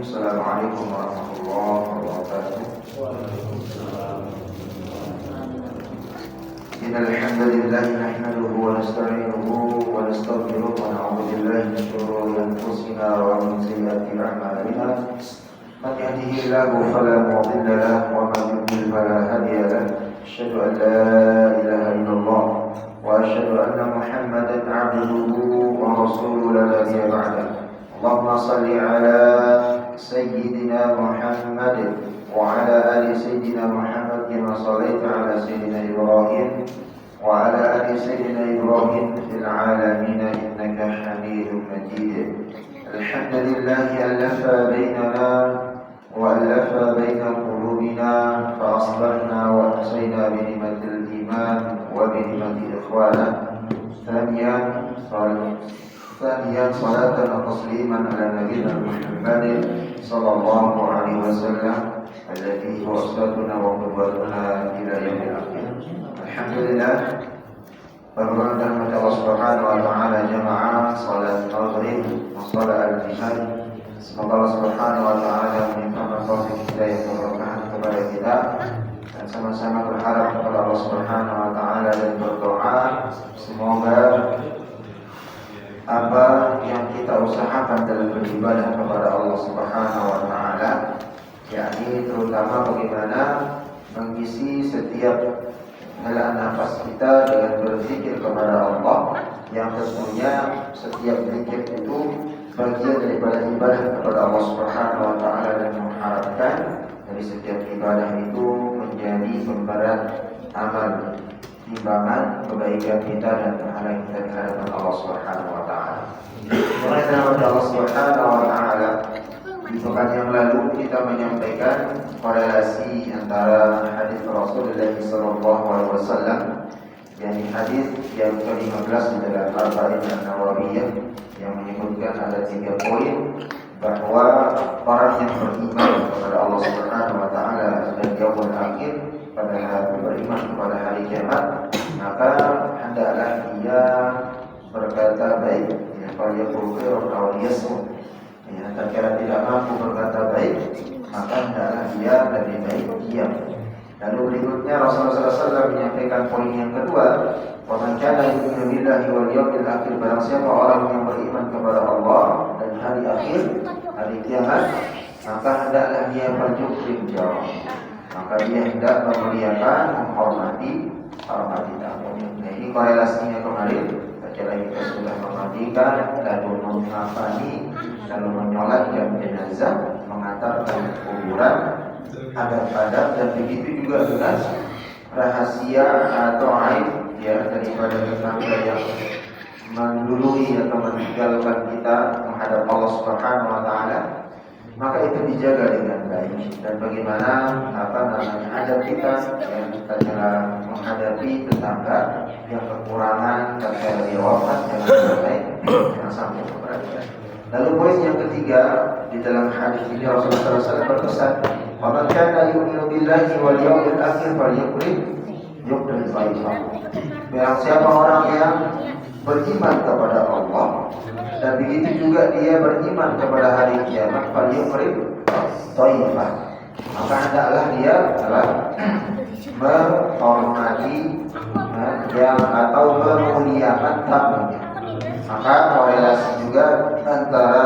Assalamualaikum warahmatullahi wabarakatuh. Innal hamdalillah nahmaduhu wa nasta'inuhu wa nastaghfiruh wa na'udzu billahi min shururi anfusina wa min sayyiati a'malina. Man yahdihillahu fala mudilla lahu wa man yudlil fala hadiya lahu. Asyhadu an la ilaha illallah wa asyhadu anna Muhammadan 'abduhu wa rasuluhu la nabiyya ba'dahu. Allahumma salli ala Sayyidina Muhammad wa ala ali Sayyidina Muhammad kama sallaita ala Sayyidina Ibrahim wa ala ali Sayyidina Ibrahim fil alamin innaka Hamidum Majid. Alhamdulillahi alafa bainana wa alafa baina qulubina fa asbahna wa amsayna bi ni'matil iman wa bi ni'matil ikhwana. ثانيا صلاة وتسليما على نبينا محمد صلى الله عليه وسلم الذي هو أسوتنا وقدوتنا إلى يوم الآخر. Alhamdulillah, berdoa dan kepada Allah Subhanahu wa taala jamaah salat maghrib wa salat al-isya. Semoga Allah Subhanahu wa taala memberikan taufik hidayah keberkahan kepada kita dan sama-sama berharap kepada Allah Subhanahu wa taala dan berdoa semoga apa yang kita usahakan dalam beribadah kepada Allah Subhanahu wa taala, yakni terutama bagaimana mengisi setiap helaan nafas kita dengan berzikir kepada Allah, yang tentunya setiap zikir itu bagian daripada ibadah kepada Allah Subhanahu wa taala, dan mengharapkan dari setiap ibadah itu menjadi pemberat amal timbangan kebaikan kita dan pahala kita di hadapan Allah Subhanahu wa taala. Kepada Allah Subhanahu wa taala, di pekan yang lalu kita menyampaikan korelasi antara hadis Rasulullah sallallahu alaihi wasallam, yakni hadis yang ke-15 di dalam Arba'in An-Nawawiyah, yang menyebutkan ada 3 poin bahwa orang yang beriman kepada Allah Subhanahu wa taala dan yaumul akhir, pada beriman kepada hari kiamat, maka hendaklah dia berkata baik, ya, kalau dia berkata atau liyasmut, ya, tatkala tidak mampu berkata baik, maka hendaklah dia lebih baik diam. Lalu berikutnya Rasulullah SAW menyampaikan poin yang kedua, wa man kana yu'minu billahi wal yawmil akhir, barang siapa orang yang beriman kepada Allah dan hari akhir, hari kiamat, maka hendaklah dia bersyukur jawab. Maka dia hendak memuliakan, menghormati tamu. Nah, ini korelasinya kemarin. Setelah kita sudah memandikan, lalu mengafani, lalu menyolatkan jenazah, mengantarkan kuburan, adab-adab, dan begitu juga dengan rahasia atau aib ya daripada tetangga yang mendului atau meninggalkan kita menghadap Allah Subhanahu wa taala. Maka itu dijaga dengan baik. Dan bagaimana adab kita yang kita cara menghadapi tetangga yang kekurangan ketika dia wafat, jangan sampai kepada kita. Lalu poin yang ketiga, di dalam hadis ini Rasulullah SAW berpesan, "Wa man kana yu'minu billahi wal yawmil akhir falyukrim dhaifahu." Barang siapa orang yang beriman kepada Allah dan begitu juga dia beriman kepada hari kiamat, falyukrim dhaifah, maka hendaklah dia telah menghormati yang atau memuliakan tamunya. Maka korelasi juga antara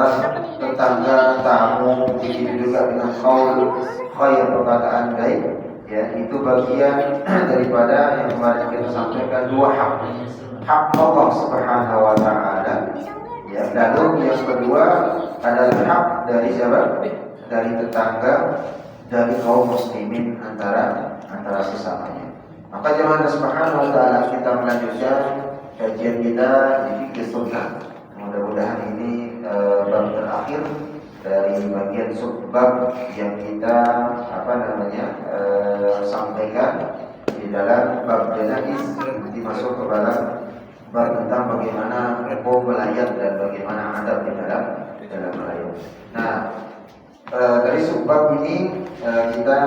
tetangga, tamu, begitu juga dengan qaul khair, perkataan baik, ya, itu bagian daripada yang kemarin kita sampaikan, 2 hak Allah Subhanahu wa taala. Ya, lalu yang kedua adalah hak dari siapa? Dari tetangga, dari kaum muslimin antara sesamanya. Maka jemaah Subhanahu wa taala, kita melanjutkan kajian kita di fikih sunnah. Mudah-mudahan ini bab terakhir dari bagian subbab yang kita sampaikan di dalam bab janaiz, dimasuk kepada tentang bagaimana melayat dan bagaimana adab di dalam melayat. Nah, dari subbab ini kita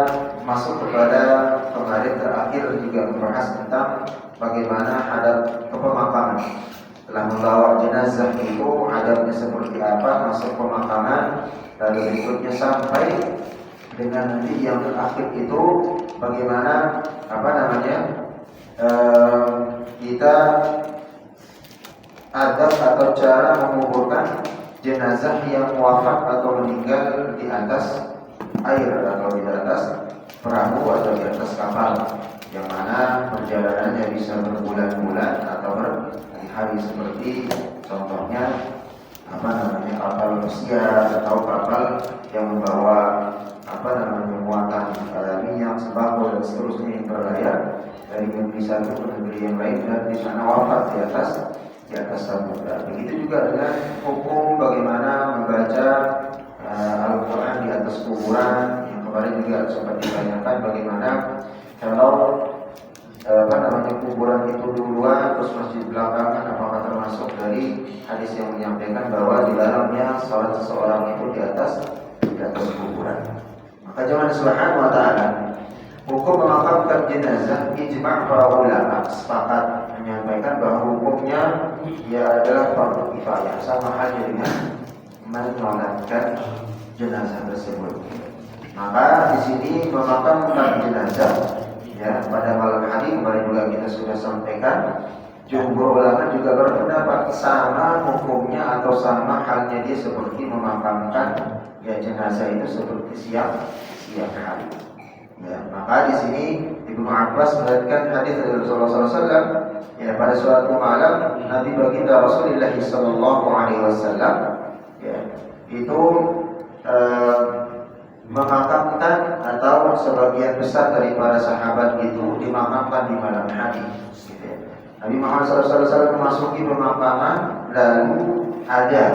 masuk kepada kemarin terakhir juga membahas tentang bagaimana adab pemakaman. Telah membawa jenazah itu adabnya seperti apa, masuk pemakaman, lalu berikutnya sampai dengan nanti yang terakhir itu bagaimana kita adab atau cara menguburkan jenazah yang wafat atau meninggal di atas air atau di atas perahu atau di atas kapal, yang mana perjalanannya bisa berbulan-bulan atau berhari-hari, seperti contohnya kapal pesiar atau kapal yang membawa muatan minyak, sembako dan seterusnya yang berlayar dari negeri satu ke negeri yang lain dan di sana wafat di atas samudra. Begitu juga dengan hukum bagaimana membaca Al-Quran di atas kuburan, yang kemarin juga sempat ditanyakan bagaimana kalau kuburan itu duluan terus masjid belakangan, apakah termasuk dari hadis yang menyampaikan bahwa di dalamnya salat seseorang itu di atas kuburan. Maka jangan subhanahu wa ta'ala, hukum memakamkan jenazah ijma' para ulama sepakat menyampaikan bahwa hukumnya ia adalah fardu kifayah, sama halnya dengan menyolatkan jenazah tersebut. Maka di sini memakamkan jenazah pada malam hari, kemarin juga kita sudah sampaikan, jumhur ulama juga berpendapat sama hukumnya atau sama halnya dia seperti memakamkan jenazah itu seperti siang hari. Maka di sini Ibnu Abbas melihatkan hadis dari Rasulullah SAW. Pada suatu malam Nabi baginda Rasulullah SAW itu memakamkan atau sebagian besar dari para sahabat itu dimakamkan di malam hari. Nabi Muhammad SAW memasuki pemakaman, lalu ada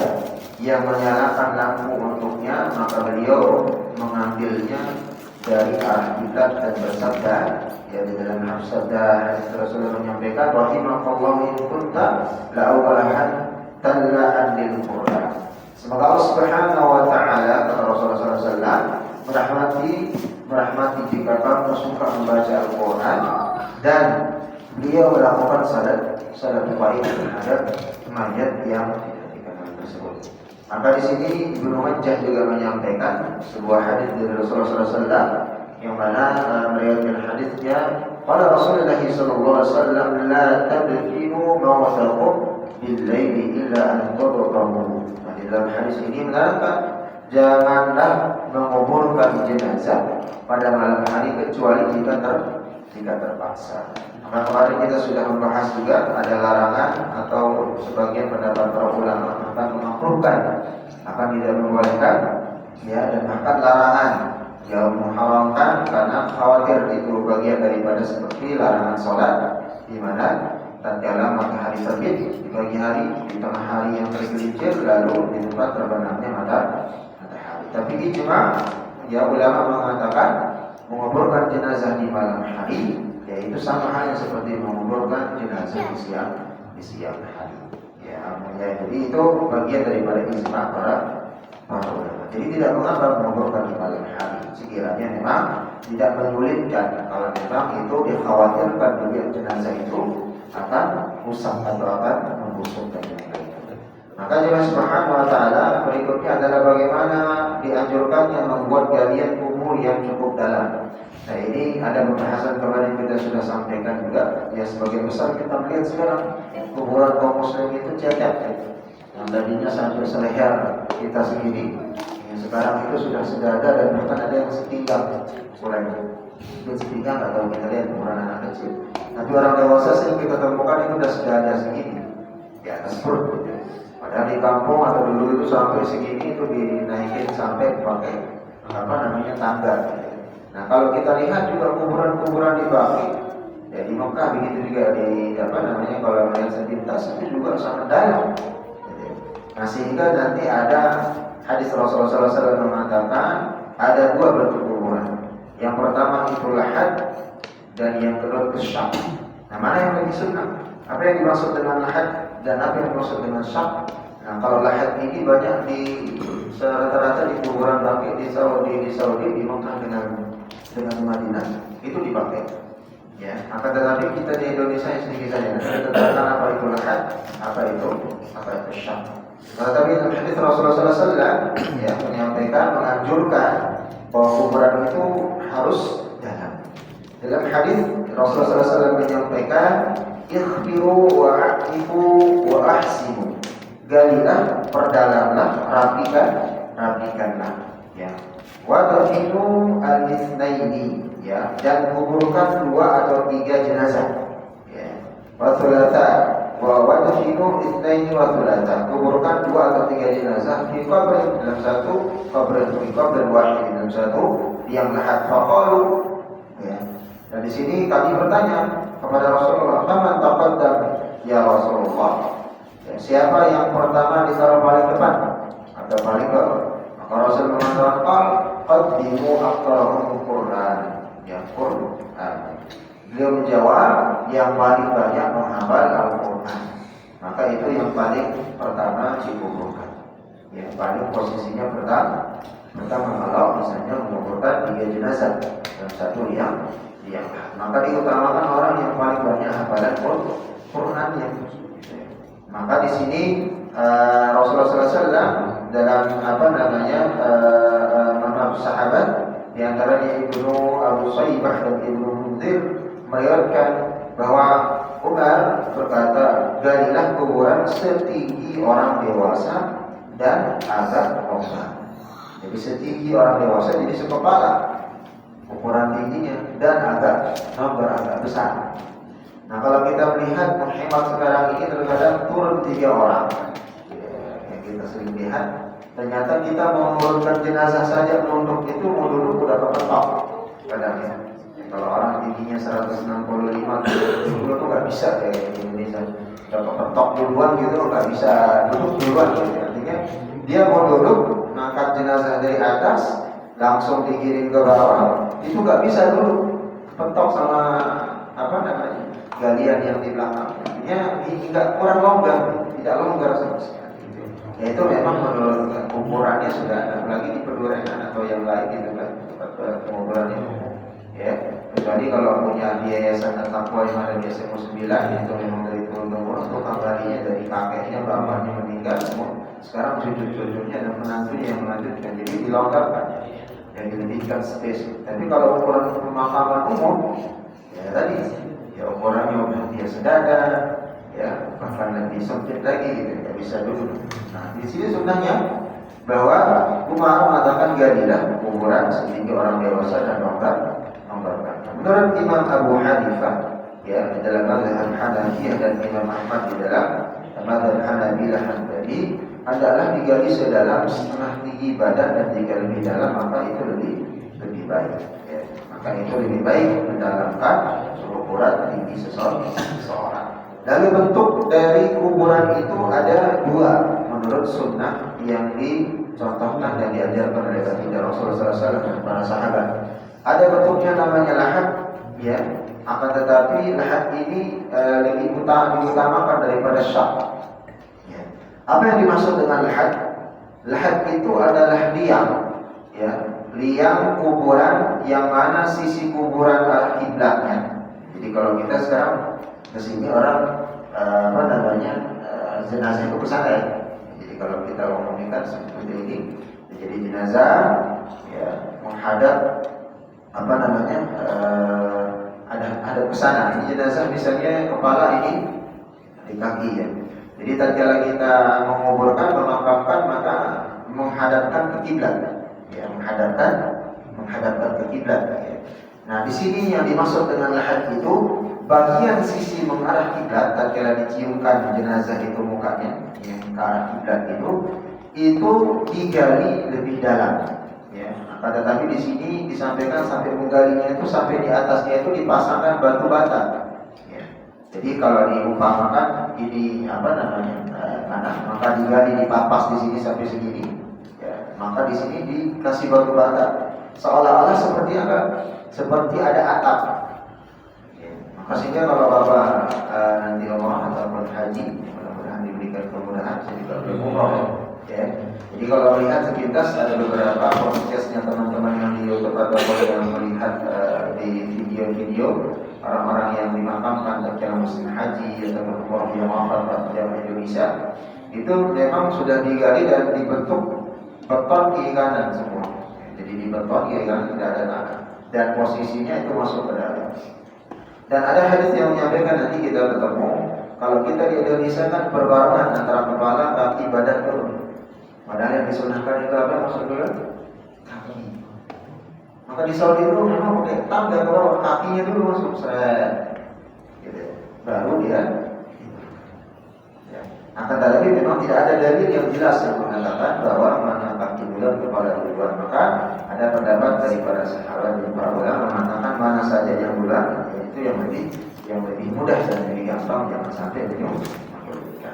yang menyalakan lampu untuknya, maka beliau mengambilnya dari arah kiblat dan bersabda, di dalam sabda Rasulullah menyampaikan, rahimakallahu in kunta la'awalahan tala'an lil Qur'an. Semoga Allah Subhanahu wa ta'ala, kata Rasulullah SAW, merahmati jika kamu suka membaca Al-Quran, dan beliau melakukan salat baik terhadap mayat yang dikenal tersebut. Maka di sini Ibnu Majah juga menyampaikan sebuah hadis dari Rasulullah SAW yang mana meriwayatkan hadisnya, qala Rasulullah sallallahu alaihi wasallam, la tabkinu mawtakum bil-laili illa an tadruhu. Di dalam hadis ini mengatakan janganlah menguburkan jenazah pada malam hari kecuali jika terpaksa. Maka kemarin kita sudah membahas juga ada larangan atau sebagian pendapat para ulama akan memakruhkan, akan tidak membolehkan, dan akan larangan yang mengharamkan karena khawatir itu bagian daripada seperti larangan sholat, di mana tatkala matahari terbit di pagi hari, di tengah hari yang tergelincir, lalu di tempat terbenamnya matahari. Tapi ijma' ulama mengatakan menguburkan jenazah di malam hari, yaitu sama halnya seperti menguburkan jenazah di siang hari. Jadi itu bagian daripada ijma' para ulama. Jadi tidak mengapa menguburkan di malam hari, sekiranya memang tidak menyulitkan. Kalau memang itu dikhawatirkan bagian jenazah itu akan rusak atau akan membusuk dan lain-lain. Maka Allah Subhanahu wa ta'ala berikutnya adalah bagaimana dianjurkannya membuat galian kubur yang cukup dalam. Nah, ini ada pembahasan kemarin kita sudah sampaikan juga. Sebagian besar kita melihat sekarang kuburan kaum muslim itu cacat, yang tadinya sampai seleher kita segini, yang sekarang itu sudah sedada dan bahkan ada yang setinggal, setinggal atau kita lihat kuburan anak kecil. Tapi orang dewasa yang kita temukan itu sudah sedada segini di atas perut. Padahal di kampung atau dulu itu sampai segini itu dinaikin sampai pakai tangga. Nah, kalau kita lihat juga kuburan-kuburan di Baki, di Mekah begitu juga di kalau melihat sepintas itu juga sangat dalam. Nah, sehingga nanti ada hadis Rasulullah SAW mengatakan ada dua bentuk kuburan. Yang pertama itu lahad dan yang kedua itu syak. Nah, mana yang lebih sunnah? Apa yang dimaksud dengan lahad dan apa yang dimaksud dengan syak? Nah, kalau lahad ini banyak di rata-rata di kuburan Baki di Saudi, di Mekah dengan Madinah itu dipakai. Ya, akan tetapi kita di Indonesia sedikit saja. Kita katakan apa itu lahad, apa itu syak. Tetapi dalam hadis Rasulullah SAW ya menyampaikan, menganjurkan bahwa kuburan itu harus dalam. Dalam hadis Rasulullah SAW menyampaikan, ikhbiru wa aqifu wa ahsinu. Galilah, perdalamlah, rapikanlah. Ya. Wa dafinu al-itsnaini, ya, dan kuburkan 2 atau 3 jenazah. Ya. Wa thulatha wa dafinu itsnaini wa thulatha. Kuburkan 2 atau 3 jenazah di qabr, dalam satu qabr, di qabr wahid, dalam satu yang lahat. Faqalu, ya. Dan di sini kami bertanya kepada Rasulullah, "Faman taqaddam ya Rasulullah?" Ya, siapa yang pertama ditaruh paling depan atau paling bawah? Maka Rasul mengatakan, qaddimu aqra'ul Qur'an. Ya, Qur'an. Beliau menjawab, yang paling banyak menghafal Al-Qur'an. Maka itu yang paling pertama dikuburkan. Yang paling posisinya pertama kalau misalnya menguburkan 3 jenazah dan satu yang maka diutamakan orang yang paling banyak hafalan Qur'annya. Maka di sini Rasulullah SAW dalam sahabat di antaranya Ibnu Abu Sayyibah dan Ibnu Munzir meriwayatkan bahwa Umar berkata, galilah kuburan setinggi orang dewasa dan agak longgar. Jadi setinggi orang dewasa, jadi sekepala ukuran tingginya, dan agak besar. Nah, kalau kita melihat menghemat sekarang ini terkadang turun 3 orang. Yang kita sering lihat, ternyata kita mau menurunkan jenazah saja menunduk itu mau duduk udah kepetok kadangnya. Kalau orang tingginya 165 dulu tuh nggak bisa kayak di Indonesia. Udah kepetok duluan gitu, nggak bisa duduk duluan. Gitu. Artinya dia mau duduk, ngangkat jenazah dari atas, langsung digiring ke bawah, itu nggak bisa dulu, kepetok sama galian yang di belakang. Artinya nggak kurang longgar, tidak longgar sama sekali. Ya itu memang menurut ukurannya sudah ada, apalagi di pedurenan atau yang lain gitu kan, pengukuran itu. Ya, kecuali kalau punya yayasan takwa yang ada di SMA 9 itu memang dari turun-temurun untuk kembalinya dari kakeknya, bapaknya meninggal semua. Sekarang cucu-cucunya dan menantunya yang melanjutkan, jadi dilonggarkan, yang dilebihkan space. Tapi kalau ukuran pemakaman umum, ya tadi, ya ukurannya udah biasa dada, ya bahkan lebih sempit lagi, gitu, nggak bisa duduk. Nah, di sini sunnahnya bahwa Umar mengatakan galilah kuburan setinggi orang dewasa dan longgarkan. Menurut Imam Abu Hanifah, ya di dalam mazhab Hanafiyah, dan Imam Ahmad di dalam mazhab Hanabilah tadi, adalah digali sedalam setengah tinggi badan, dan jika lebih dalam maka itu lebih baik. Ya. Maka itu lebih baik mendalamkan ukuran tinggi seseorang. Lalu bentuk dari kuburan itu ada 2 menurut sunnah yang dicontohkan dan diajarkan oleh baginda Rasulullah SAW dan para sahabat. Ada bentuknya namanya lahad, ya. Akan tetapi lahad ini lebih diutamakan daripada syak. Ya. Apa yang dimaksud dengan lahad? Lahad itu adalah liang, ya, liang kuburan yang mana sisi kuburan arah kiblatnya. Jadi kalau kita sekarang kesini orang jenazah itu ke sana ya. Jadi kalau kita ngomongkan seperti ini, jadi jenazah ya menghadap ada ke sana. Ini jenazah misalnya kepala ini di kaki ya. Jadi tatkala kita menguburkan, memakamkan, maka menghadapkan ke kiblat. Ya, menghadapkan ke kiblat ya. Nah, di sini yang dimaksud dengan lahad itu bagian sisi mengarah kiblat. Tatkala diciumkan jenazah itu mukanya yang ke arah kiblat itu digali lebih dalam. Ya, akan tetapi di sini disampaikan sampai menggalinya itu sampai di atasnya itu dipasangkan batu bata. Ya. Jadi kalau diumpamakan ini maka digali dipapas di sini sampai segini. Ya, maka di sini dikasih batu bata. Seolah-olah seperti apa? Seperti ada atap. Ya. Maka sehingga kalau Bapak nanti umrah ataupun haji, mudah-mudahan diberikan kemudahan sehingga berumrah. Ya. Jadi kalau melihat sepintas ada beberapa podcastnya teman-teman yang di YouTube ataupun yang melihat di video-video orang-orang yang dimakamkan dalam musim haji atau orang yang wafat di Indonesia itu memang sudah digali dan dibentuk beton kiri kanan semua. Jadi di beton kiri kanan tidak ada tanah dan posisinya itu masuk ke dalam. Dan ada hadis yang menyampaikan nanti kita ketemu kalau kita di Indonesia kan berbarengan antara kepala, kaki, badan turun. Padahal yang disunahkan itu apa masuk dulu? Kaki. Maka di Saudi itu memang pakai tangga ke bawah, kakinya dulu masuk seret, gitu. Baru dia. Ya. Akan tetapi memang tidak ada dalil yang jelas yang mengatakan bahwa mana kaki bulan kepala duluan. Maka ada pendapat dari para sahabat dan para ulama mengatakan mana saja yang bulan, itu yang lebih mudah dan lebih gampang, jangan sampai beliau.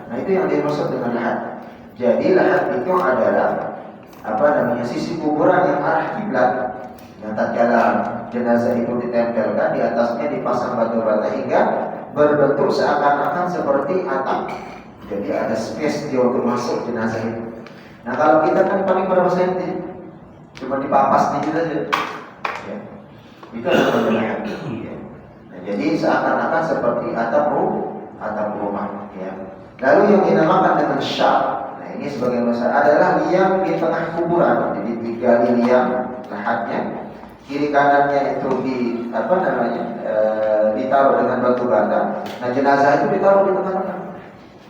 Nah itu yang dimaksud dengan lahat. Jadi lahat itu adalah sisi kuburan yang arah kiblat. Yang tatkala jenazah itu ditempelkan di atasnya dipasang batu bata hingga berbentuk seakan-akan seperti atap. Jadi ada space dia untuk masuk jenazah itu. Nah kalau kita kan paling berapa senti? Cuma dipapas dikit aja. Ya. Itu adalah lahat. Ya. Nah, jadi seakan-akan seperti atap rumah. Ya. Lalu yang dinamakan dengan syar. Nah ini sebagian besar adalah liang di tengah kuburan. Jadi digali liang lahatnya. Kiri kanannya itu ditaruh dengan batu bata. Nah jenazah itu ditaruh di tengah-tengah.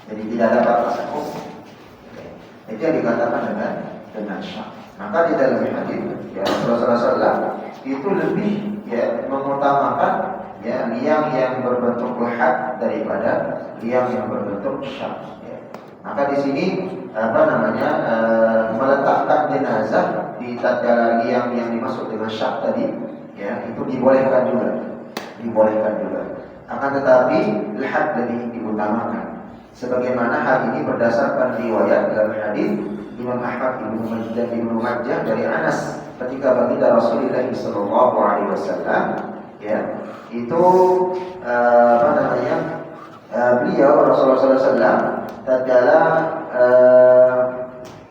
Jadi tidak ada batasan. Itu yang dikatakan dengan syar. Maka di dalam hadis ya Rasulullah SAW itu lebih mengutamakan liang yang berbentuk lahat daripada liang yang berbentuk syar. Ya. Maka di sini meletakkan jenazah di tatkala liang yang dimaksud dengan syar tadi, ya itu dibolehkan juga. Akan tetapi lahat lebih diutamakan. Sebagaimana hal ini berdasarkan riwayat dalam hadis Imam Ahmad dan Ibnu Majah dari Anas ketika baginda Rasulullah sallallahu alaihi wasallam itu beliau Rasulullah sallallahu alaihi wasallam tatkala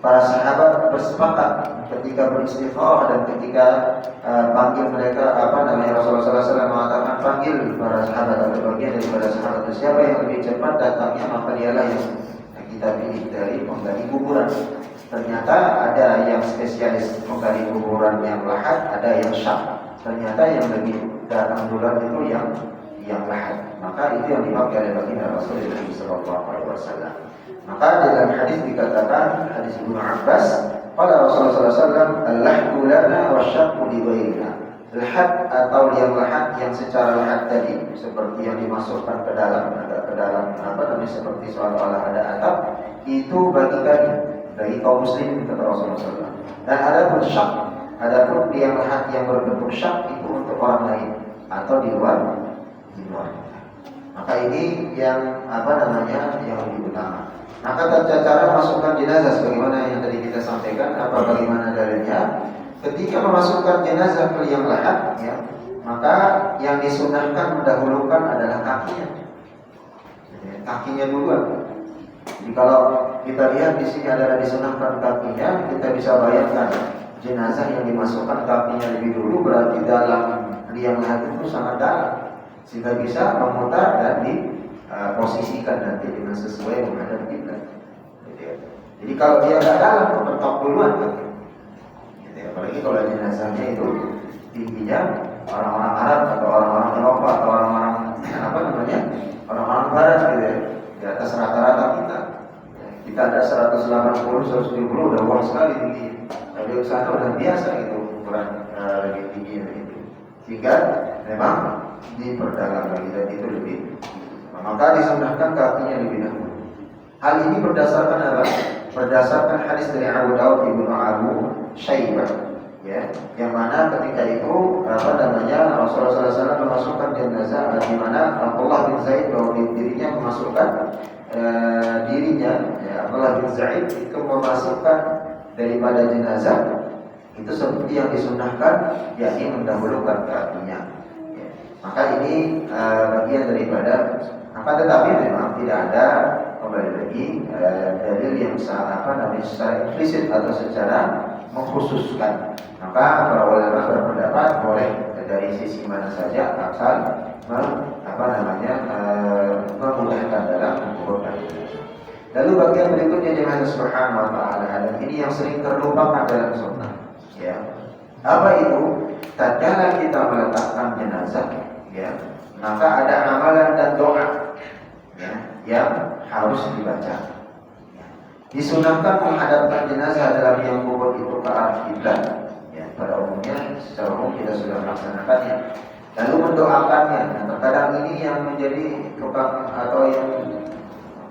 para sahabat bersepakat ketika beristighfar dan ketika panggil mereka Rasulullah sallallahu alaihi wasallam mengatakan panggil para sahabat atau bagian daripada sahabat itu siapa yang lebih cepat datangnya maka dialah yang kita pilih dari penggali kuburan. Ternyata ada yang spesialis menggali kuburan yang lahat, ada yang syar. Ternyata yang lebih datang duluan itu yang lahat. Maka itu yang dipakai oleh baginda Rasulullah sallallahu alaihi wasallam. Maka dalam hadis dikatakan hadis Ibnu Abbas, qala Rasulullah sallallahu alaihi wasallam al-lahdu lana wasyaqqu li ghairina. Lahat atau yang lahat yang secara lahat tadi seperti yang dimasukkan ke dalam seperti seolah-olah ada atap itu bagi kami, bagi kaum muslim kata Rasulullah SAW. Dan adapun syak, adapun yang lahat yang berbentuk syak itu untuk orang lain atau di luar. Maka ini yang yang lebih utama. Maka cara masukkan jenazah sebagaimana yang tadi kita sampaikan bagaimana dalilnya. Ketika memasukkan jenazah ke liang lahat, maka yang disunahkan mendahulukan adalah kakinya. Kakinya duluan. Jadi kalau kita lihat di sini adalah disunahkan kakinya, kita bisa bayangkan jenazah yang dimasukkan kakinya lebih dulu berarti dalam liang lahat itu sangat dalam, sehingga bisa memutar dan diposisikan nanti dengan sesuai menghadap kiblat. Jadi kalau dia nggak dalam, mentok duluan kan. Apalagi kalau jenazahnya itu tingginya orang-orang Arab atau orang-orang Eropa atau orang-orang orang-orang Barat gitu ya, di atas rata-rata kita. Kita ada 180, 170 udah wah sekali tinggi. Tapi usaha udah biasa gitu ukuran lebih tinggi gitu. Sehingga memang diperdalam lagi dan itu lebih. Maka disunahkan kakinya lebih dahulu. Hal ini berdasarkan apa? Berdasarkan hadis dari Abu Daud Ibnu Abu Syaibah, yang mana ketika itu Rasulullah SAW memasukkan jenazah di mana Abdullah bin Zaid bahwa dirinya memasukkan Abdullah bin Zaid itu memasukkan daripada jenazah itu seperti yang disunahkan, yakni mendahulukan kakinya. Maka ini bagian daripada tetapi memang tidak ada kembali lagi dalil yang secara implisit atau secara mengkhususkan. Maka para ulama berpendapat boleh dari sisi mana saja asal memudahkan dalam menguburkan jenazah. Lalu bagian berikutnya jemaah subhanahu wa ta'ala, dan ini yang sering terlupakan dalam sunnah. Ya. Apa itu? Tatkala kita meletakkan jenazah, ya, maka ada amalan dan doa, ya, yang harus dibaca. Disunahkan menghadapkan jenazah dalam yang kubur itu ke arah kiblat. Ya, pada umumnya secara umum kita sudah melaksanakannya. Lalu mendoakannya. Nah, terkadang ini yang menjadi tukang atau yang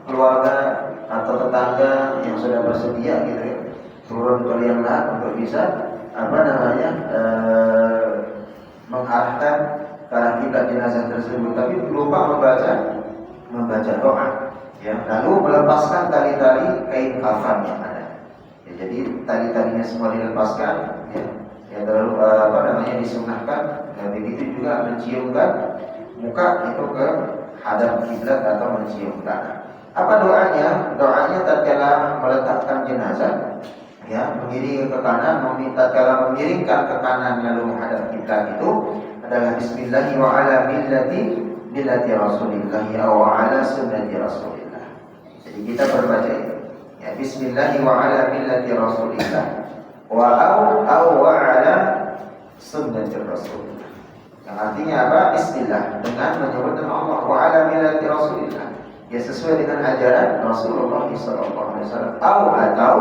keluarga atau tetangga yang sudah bersedia gitu ya, turun ke liang lahat untuk bisa mengarahkan ke arah kiblat jenazah tersebut, tapi lupa membaca doa. Ya, lalu melepaskan tali-tali kain kafan yang ada. Ya, jadi tali-talinya semua dilepaskan. Ya terlalu disunahkan. Ya, begitu juga menciumkan muka itu ke hadap kiblat atau mencium tanah. Apa doanya? Doanya tatkala meletakkan jenazah, ya, mengiring ke kanan, tatkala memiringkan ke kanan lalu menghadap kiblat itu adalah Bismillahi wa ala millati Rasulillah wa ala sunnati Rasulillah. Jadi kita berbaca itu, ya, Bismillahi wa ala millati Rasulillah wa ala sunnati Rasulillah. Yang artinya apa? Bismillah, dengan menyebut nama Allah, wa ala millati Rasulillah, ya, sesuai dengan ajaran Rasulullah SAW, atau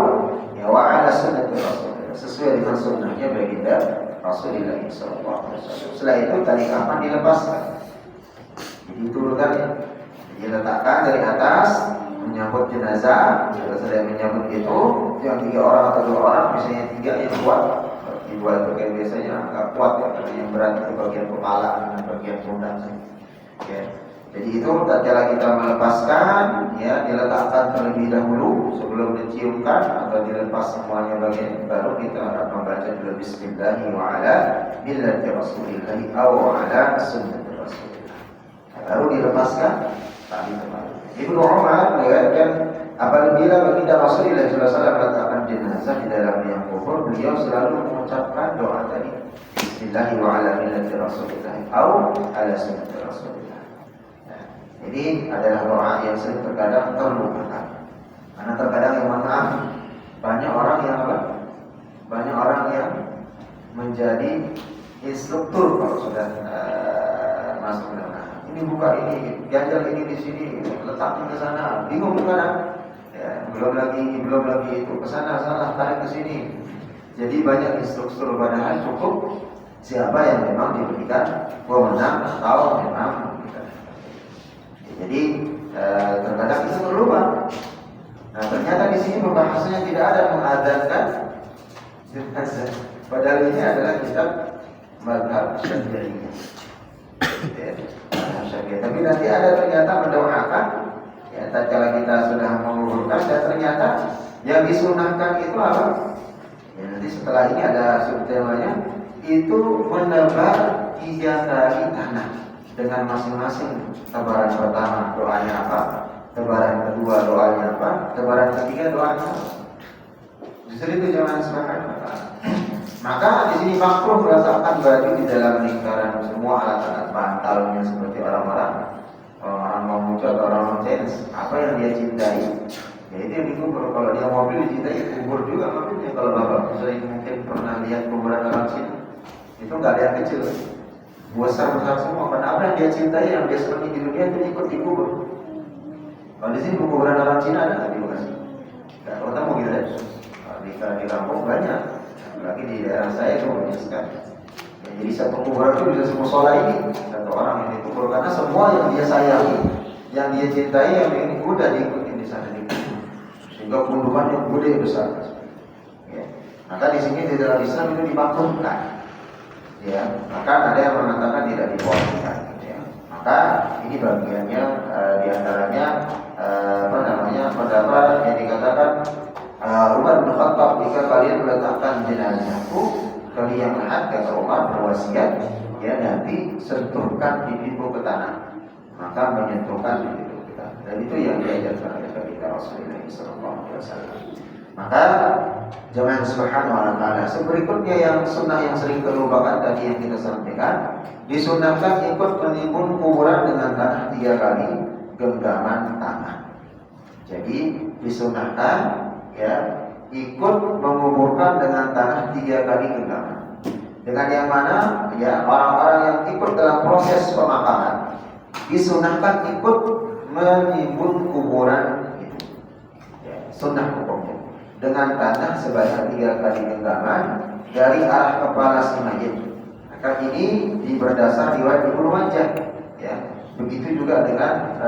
ya, wa ala sunnati Rasulillah, sesuai dengan sunnahnya baginda Rasulullah SAW. Setelah itu tali kafan dilepaskan, jadi turunkan, diletakkan dari atas, menyambut jenazah. Setelah menyambut itu, yang 3 orang atau 2 orang, misalnya 3 yang kuat, 2 itu kayak biasanya agak kuat ya, karena yang berat itu bagian kepala dengan bagian pundak. Ya. Jadi itu tatkala kita melepaskan, ya, diletakkan terlebih dahulu sebelum diciumkan atau dilepas semuanya bagian, baru kita akan membaca dulu Bismillahi wa ala millati Rasulillahi wa ala sunnati Rasulillah. Baru dilepaskan tali kembali. Ibnu Umar meriwayatkan apabila baginda Rasulullah SAW meletakkan jenazah di dalam liang kubur, beliau selalu mengucapkan doa tadi, Bismillahi wa ala millati Rasulillah ala sunnati Rasulillah. Nah, ini adalah doa yang sering terkadang terlupakan. Karena terkadang yang maaf, banyak orang yang menjadi instruktur kalau sudah masuk dalam. Ini buka ini, ganjal ini di sini, letakkan ke sana, bingung ke mana? Ya, belum lagi itu ke sana, salah tarik ke sini. Jadi banyak instruktur, padahal cukup siapa yang memang diberikan wewenang atau memang diberikan. Jadi terkadang itu berubah. Nah, ternyata di sini pembahasannya tidak ada mengadzankan jenazah. Padahal ini adalah kitab mazhab Syafi'iyah. Tapi nanti ada ternyata mendoakan, ya, tatkala kita sudah menguburkan, dan ternyata yang disunahkan itu apa? Ya, nanti setelah ini ada subtemanya, itu menebar 3 kali tanah dengan masing-masing. Tebaran pertama doanya apa? Tebaran kedua doanya apa? Tebaran ketiga doanya apa? Justru itu jangan semangat. Maka di sini makruh meletakkan baju di dalam lingkaran semua alat-alat bantalnya seperti orang memuja atau orang tenis. Apa yang dia cintai, ya itu yang dikubur. Kalau dia mobil dicintai, kubur juga mobilnya. Kalau bapak sering mungkin pernah lihat kuburan orang Cina, itu nggak ada yang kecil, besar semua. Karena apa yang dia cintai, yang dia senangi di dunia itu ikut dikubur. Kalau di sini kuburan orang Cina ada nggak di Bekasi? Nggak ketemu gitu ya. Di kampung banyak. Lagi di daerah saya itu banyak sekali. Ya, jadi satu kuburan itu bisa semusola ini, satu orang yang dikubur, karena semua yang dia sayangi, yang dia cintai, yang ini udah diikutin di sana dikubur, sehingga kundukannya gede besar. Ya. Maka di sini di dalam Islam itu dimakruhkan. Ya, maka ada yang mengatakan tidak dibolehkan. Ya. Maka ini bagiannya diantaranya pendapat yang dikatakan Umar bin Khattab, jika kalian meletakkan jenazahku ke liang lahat, kata Umar berwasiat, ya, nanti sentuhkan pipiku ke tanah, maka menyentuhkan pipiku ke tanah. Dan itu yang diajarkan oleh baginda Rasulullah SAW. Maka jamaah subhanahu wa ta'ala. Berikutnya yang sunnah yang sering terlupakan tadi yang kita sampaikan, disunahkan ikut menimbun kuburan dengan tanah 3 kali genggaman tangan. Jadi disunahkan ya ikut menguburkan dengan tanah 3 kali genggaman. Dengan yang mana ya orang-orang yang ikut dalam proses pemakaman disunahkan ikut menimbun kuburan itu. Ya, sunnah hukumnya. Dengan tanah sebanyak 3 kali genggaman dari arah kepala si mayit. Maka ini berdasar riwayat Ibnu Majah. Ya, begitu juga dengan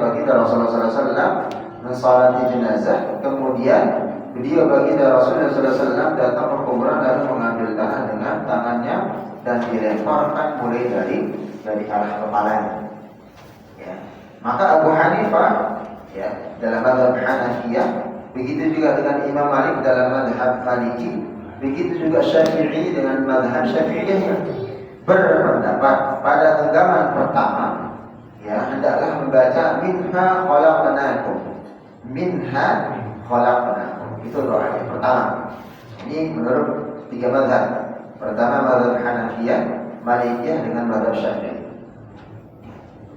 baginda Rasulullah SAW mensalati jenazah, kemudian beliau baginda Rasulullah SAW datang ke kuburan lalu mengambil tanah dengan tangannya dan dilemparkan mulai dari arah kepalanya. Ya. Maka Abu Hanifah ya dalam mazhab Hanafiyah, begitu juga dengan Imam Malik dalam mazhab Maliki, begitu juga Syafi'i dengan mazhab Syafi'iyah berpendapat pada genggaman pertama ya hendaklah membaca minha khalaqnakum, minha khalaqnakum, itu doa yang pertama. Ini menurut 3 mazhab. Pertama mazhab Hanafiyah, Malikiyah dengan mazhab Syafi'i.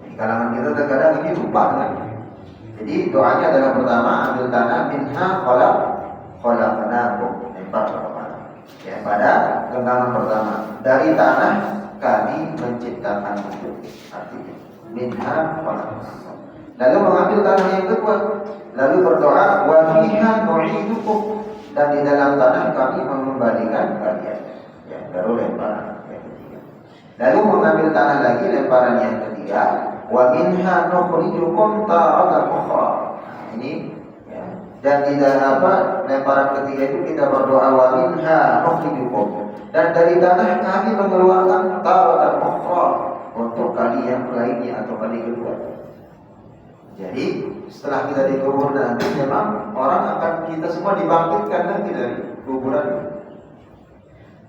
Di kalangan kita terkadang ini lupa kan. Jadi doanya adalah pertama ambil tanah minha khalaqnakum, lempar ke kepala. Ya, pada genggaman pertama dari tanah kami menciptakan itu, artinya minha khalaqnakum. Lalu mengambil tanah yang kedua, lalu berdoa wa fiha nu'idukum, dan di dalam tanah kami mengembalikan kalian. Ya, baru lemparan yang ketiga. Lalu mengambil tanah lagi, lemparan yang ketiga, wa minha nukhrijukum taratan ukhra. Ini ya. Dan di dalam lemparan ketiga itu kita berdoa wa minha nukhrijukum, dan dari tanah kami mengeluarkan taratan ukhra, untuk kali yang lainnya atau kali kedua. Jadi setelah kita dikubur nanti memang orang akan kita semua dibangkitkan nanti dari kuburan.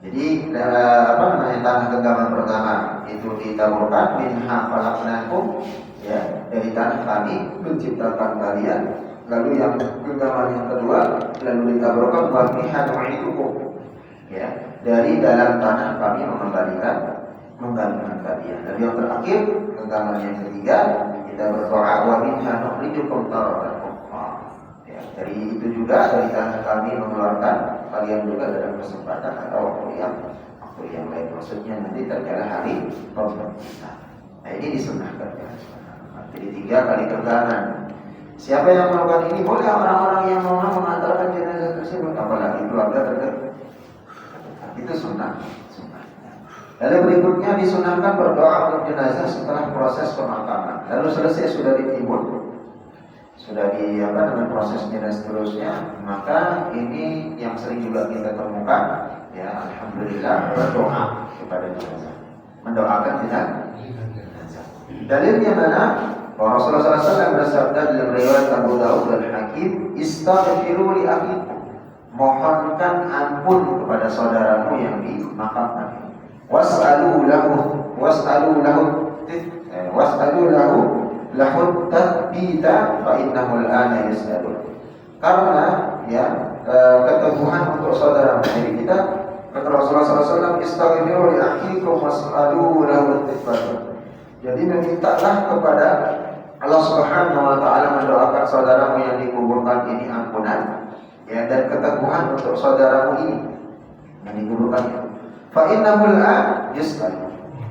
Jadi tanah genggaman pertama itu ditaburkan minha khalaqnakum, ya dari tanah kami menciptakan kalian. Lalu yang genggaman yang kedua lalu ditaburkan wa minha nu'idukum, ya dari dalam tanah kami mengembalikan kalian. Lalu yang terakhir genggaman yang ketiga kita berdoa wa minha nukhrijukum taratan ukhra. Ya, dari itu juga dari tanah kami mengeluarkan kalian juga dalam kesempatan atau waktu yang lain. Maksudnya nanti terkala hari pembangkitan. Nah ini disunahkan ya. Jadi 3 kali genggaman. Siapa yang melakukan ini boleh orang-orang yang mau mengantarkan jenazah tersebut, apalagi keluarga terdekat. Itu sunnah. Lalu berikutnya disunahkan berdoa untuk jenazah setelah proses pemakaman. Lalu selesai sudah ditimbun, sudah dengan prosesnya dan seterusnya, maka ini yang sering juga kita temukan, ya alhamdulillah berdoa kepada jenazah, mendoakan jenazah. Dalilnya mana? Bahwa Rasulullah SAW bersabda dalam riwayat Abu Dawud dan Hakim, istaghfiru li akhikum, mohonkan ampun kepada saudaramu yang dimakamkan. Was'alu lahu tathbita fa innahu al-ana yas'alun. Karena ya keteguhan untuk saudara. Jadi kita kata Rasulullah SAW, istaghfiru li akhikum was'alu lahu tathbita. Jadi memintalah kepada Allah Subhanahu wa taala, mendoakan saudaramu yang dikuburkan ini ampunan, ya, dan keteguhan untuk saudaramu ini yang dikuburkan. Fa innahul an yus'al.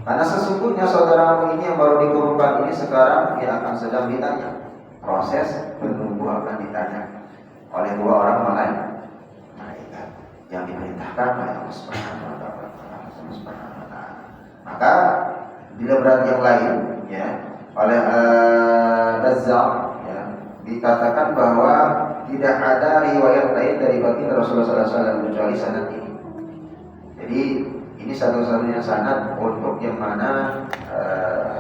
Karena sesungguhnya saudaramu ini yang baru dikuburkan ini sekarang dia akan sedang ditanya. Proses menunggu akan ditanya oleh 2 orang malaikat yang diperintahkan oleh Allah Subhanahu wa taala. Maka di lembaran yang lain ya oleh Bazzar ya dikatakan bahwa tidak ada riwayat lain dari baginda Rasulullah SAW kecuali sanad ini. Jadi ini satu-satunya sanad untuk yang mana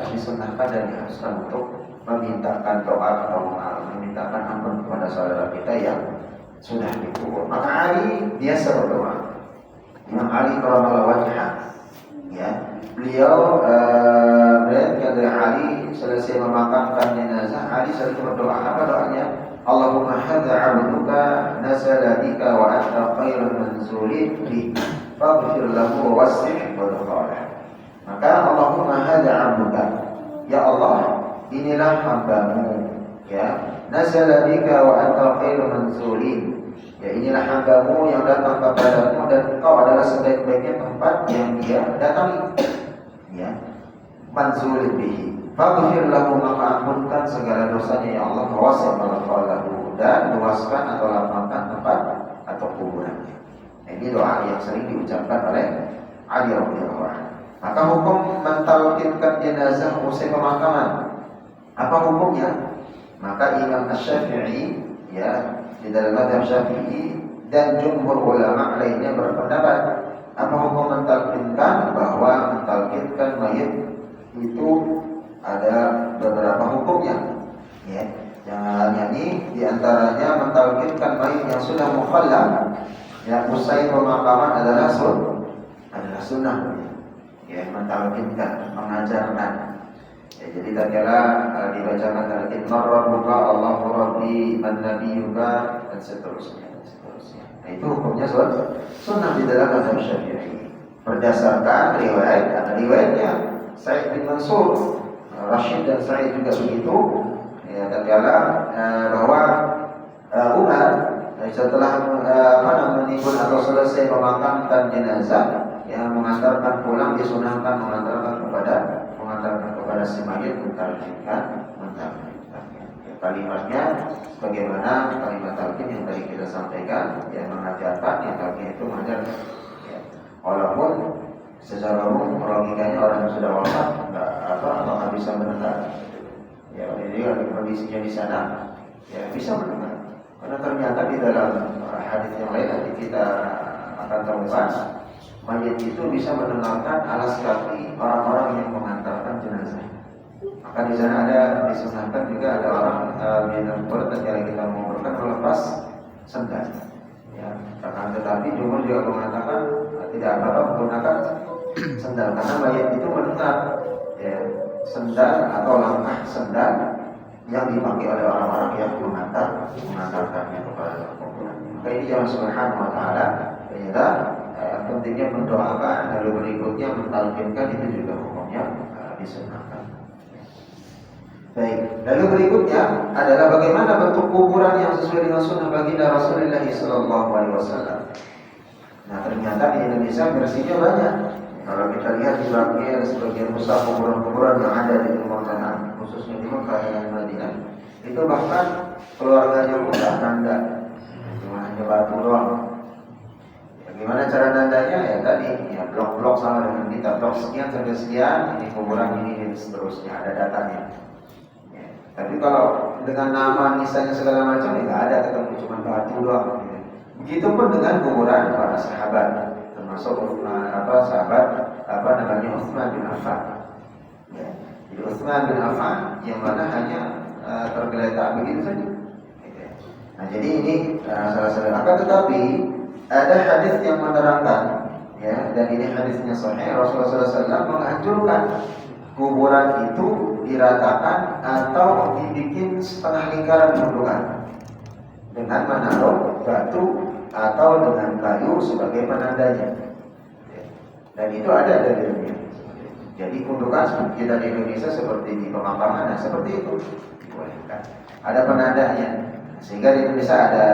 disunahkan dan diharuskan untuk memintakan doa atau memintakan ampun kepada saudara kita yang sudah dikubur. Maka Ali biasa berdoa. Imam Ali karramallahu wajhah, ya beliau melihat dari Ali selesai memakamkan jenazah, Ali selalu berdoa. Apa doanya? Allahumma hadza 'abduka nasala bika wa anta zulid fi faghfir lahu wa wasi' mudkhalah. Maka Allahumma hadza 'abduka, ya Allah, inilah hambamu, ya, nazala bika wa anta khairu manzulin, ya, inilah hambamu yang datang kepadamu dan engkau adalah sebaik-baiknya tempat yang dia datangi, ya, manzulin bihi faghfir lahu, maka ampunkan segala dosanya ya Allah, wasi' mudkhalahu, dan luaskan atau lapangkan tempat atau kuburannya. Ini doa yang sering diucapkan oleh Ali radhiyallahu anhu. Maka hukum mentalqinkan jenazah usai pemakaman, apa hukumnya? Maka Imam Asy-Syafi'i, ya, di dalam mazhab Syafi'i dan jumhur ulama lainnya berpendapat, apa hukum mentalqinkan, bahwa mentalqinkan mayit itu ada beberapa hukumnya, ya. Yang ini diantaranya mentalqinkan mayit yang sudah mukhallaf, ya, usai pemakaman adalah sunnah. Ya, mentalqinkan, mengajarkan. Ya, jadi tatkala dibacakan talqin marrabbuka Allahu rabbi man nabiyuka dan seterusnya. Nah, itu hukumnya sunnah di dalam mazhab Syafi'i. Berdasarkan riwayatnya Sa'id bin Mansur, Rashid dan Sa'id juga begitu. Ya, tatkala bahwa Umar setelah menimbun atau selesai memakamkan jenazah, yang mengantarkan pulang, disunahkan mengantarkan kepada si mayit mentalqinkan. Kalimatnya bagaimana kalimat talqin yang tadi kita sampaikan, yang mengajarkan, yang talqin itu mengajarkan. Ya. Walaupun secara umum logikanya orang yang sudah wafat apakah bisa mendengar? Ya, jadi kondisinya di sana, ya, bisa mendengar. Karena ternyata di dalam hadis yang lain nanti kita akan temukan, mayit itu bisa mendengarkan alas kaki orang-orang yang mengantarkan jenazah. Maka di sana ada disunahkan juga ada orang yang ketika kita menguburkan melepas sendal. Ya, tetapi jumhur juga mengatakan tidak apa-apa menggunakan sendal karena mayit itu mendengar, ya, sendal atau langkah sendal yang dipakai oleh orang-orang yang mengantarkannya kepada kuburan. Maka ini jangan subhanahu wa ta'ala ternyata pentingnya mendoakan, lalu berikutnya mentalqinkan, itu juga hukumnya disunahkan. Baik, lalu berikutnya adalah bagaimana bentuk kuburan yang sesuai dengan sunnah baginda Rasulullah SAW. Nah, ternyata di Indonesia versinya banyak. Kalau kita lihat di Bangkir ada sebagian besar kuburan-kuburan yang ada di Timur Tengah, khususnya di Mekah dan Madinah, itu bahkan keluarganya pun tak nanda, cuma hanya batu doang. Gimana cara nandanya? Ya tadi, ya, blok-blok sama dengan kita, blok sekian sampai sekian, ini kuburan ini dan seterusnya, ada datanya. Ya. Tapi kalau dengan nama misalnya segala macam, ya nggak ada, ketemu cuma batu doang. Ya. Begitupun dengan kuburan para sahabat, termasuk sahabat Utsman bin Affan. Ya. Jadi Utsman bin Affan yang mana hanya tergeletak begitu saja. Ya. Nah, jadi ini salah satu. Akan tetapi ada hadis yang menerangkan, ya, dan ini hadisnya sahih, Rasulullah SAW menganjurkan kuburan itu diratakan atau dibikin setengah lingkaran gundukan dengan menaruh batu atau dengan kayu sebagai penandanya. Dan itu ada dalilnya. Jadi gundukan seperti kita di Indonesia seperti di pemakaman, nah, seperti itu dibolehkan. Ada penandanya. Sehingga di Indonesia ada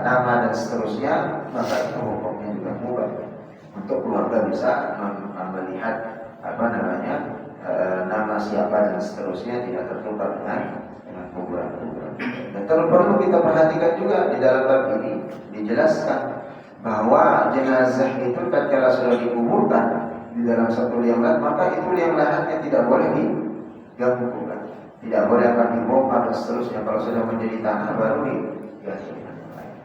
nama dan seterusnya, maka itu hukumnya juga mubah untuk keluarga bisa melihat nama siapa dan seterusnya tidak tertukar dengan kuburan-kuburan. Dan perlu kita perhatikan juga di dalam bab ini dijelaskan bahwa jenazah itu tatkala sudah dikuburkan di dalam satu liang lahat, maka itu liang lahatnya tidak boleh diganggu. Tidak boleh akan dibongkar dan seterusnya. Kalau sudah menjadi tanah baru diganti dengan yang lain.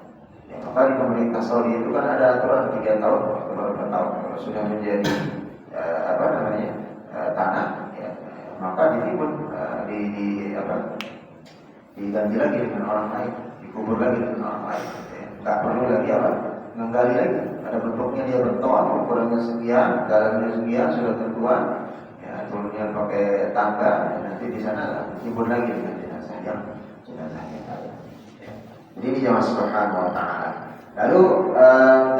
Ya, maka di pemerintah Saudi itu kan ada aturan 3 tahun atau berapa tahun. Kalau sudah menjadi tanah, ya, maka ditimbun diganti lagi dengan orang lain, dikubur lagi dengan orang lain. Ya. Tak perlu lagi menggali lagi. Ada bentuknya dia beton, ukurannya sekian, dalamnya sekian, sudah tentuan. Turunnya pakai tangga, nanti di sana hibur lagi dengan jenazah yang ada. Jadi ini jamaah subhanahu wa ta'ala. Lalu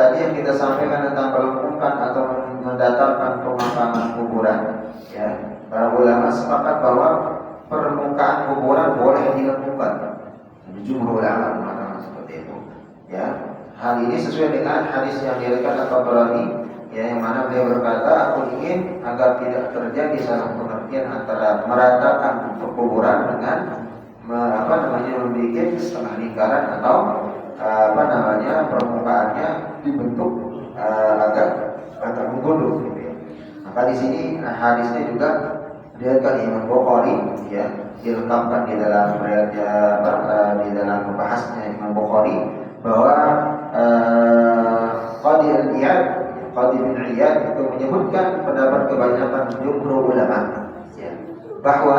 tadi yang kita sampaikan tentang melengkungkan atau mendatarkan pemakaman kuburan, ya, para ulama sepakat bahwa permukaan kuburan boleh dilengkungkan. Jumhur ulama mengatakan seperti itu. Ya, hal ini sesuai dengan hadis yang diriwayatkan At-Tabrani, ya, yang mana beliau berkata, aku ingin agar tidak terjadi salah pengertian antara meratakan kuburan dengan membuat setengah lingkaran atau permukaannya dibentuk agak menggundul, gitu ya. Maka di sini hadisnya juga diriwayatkan Imam Bukhari, ya, dilengkapkan di dalam di dalam pembahasnya Imam Bukhari bahwa Qadi bin Iyad itu menyebutkan pendapat kebanyakan jumhur ulama, ya, bahwa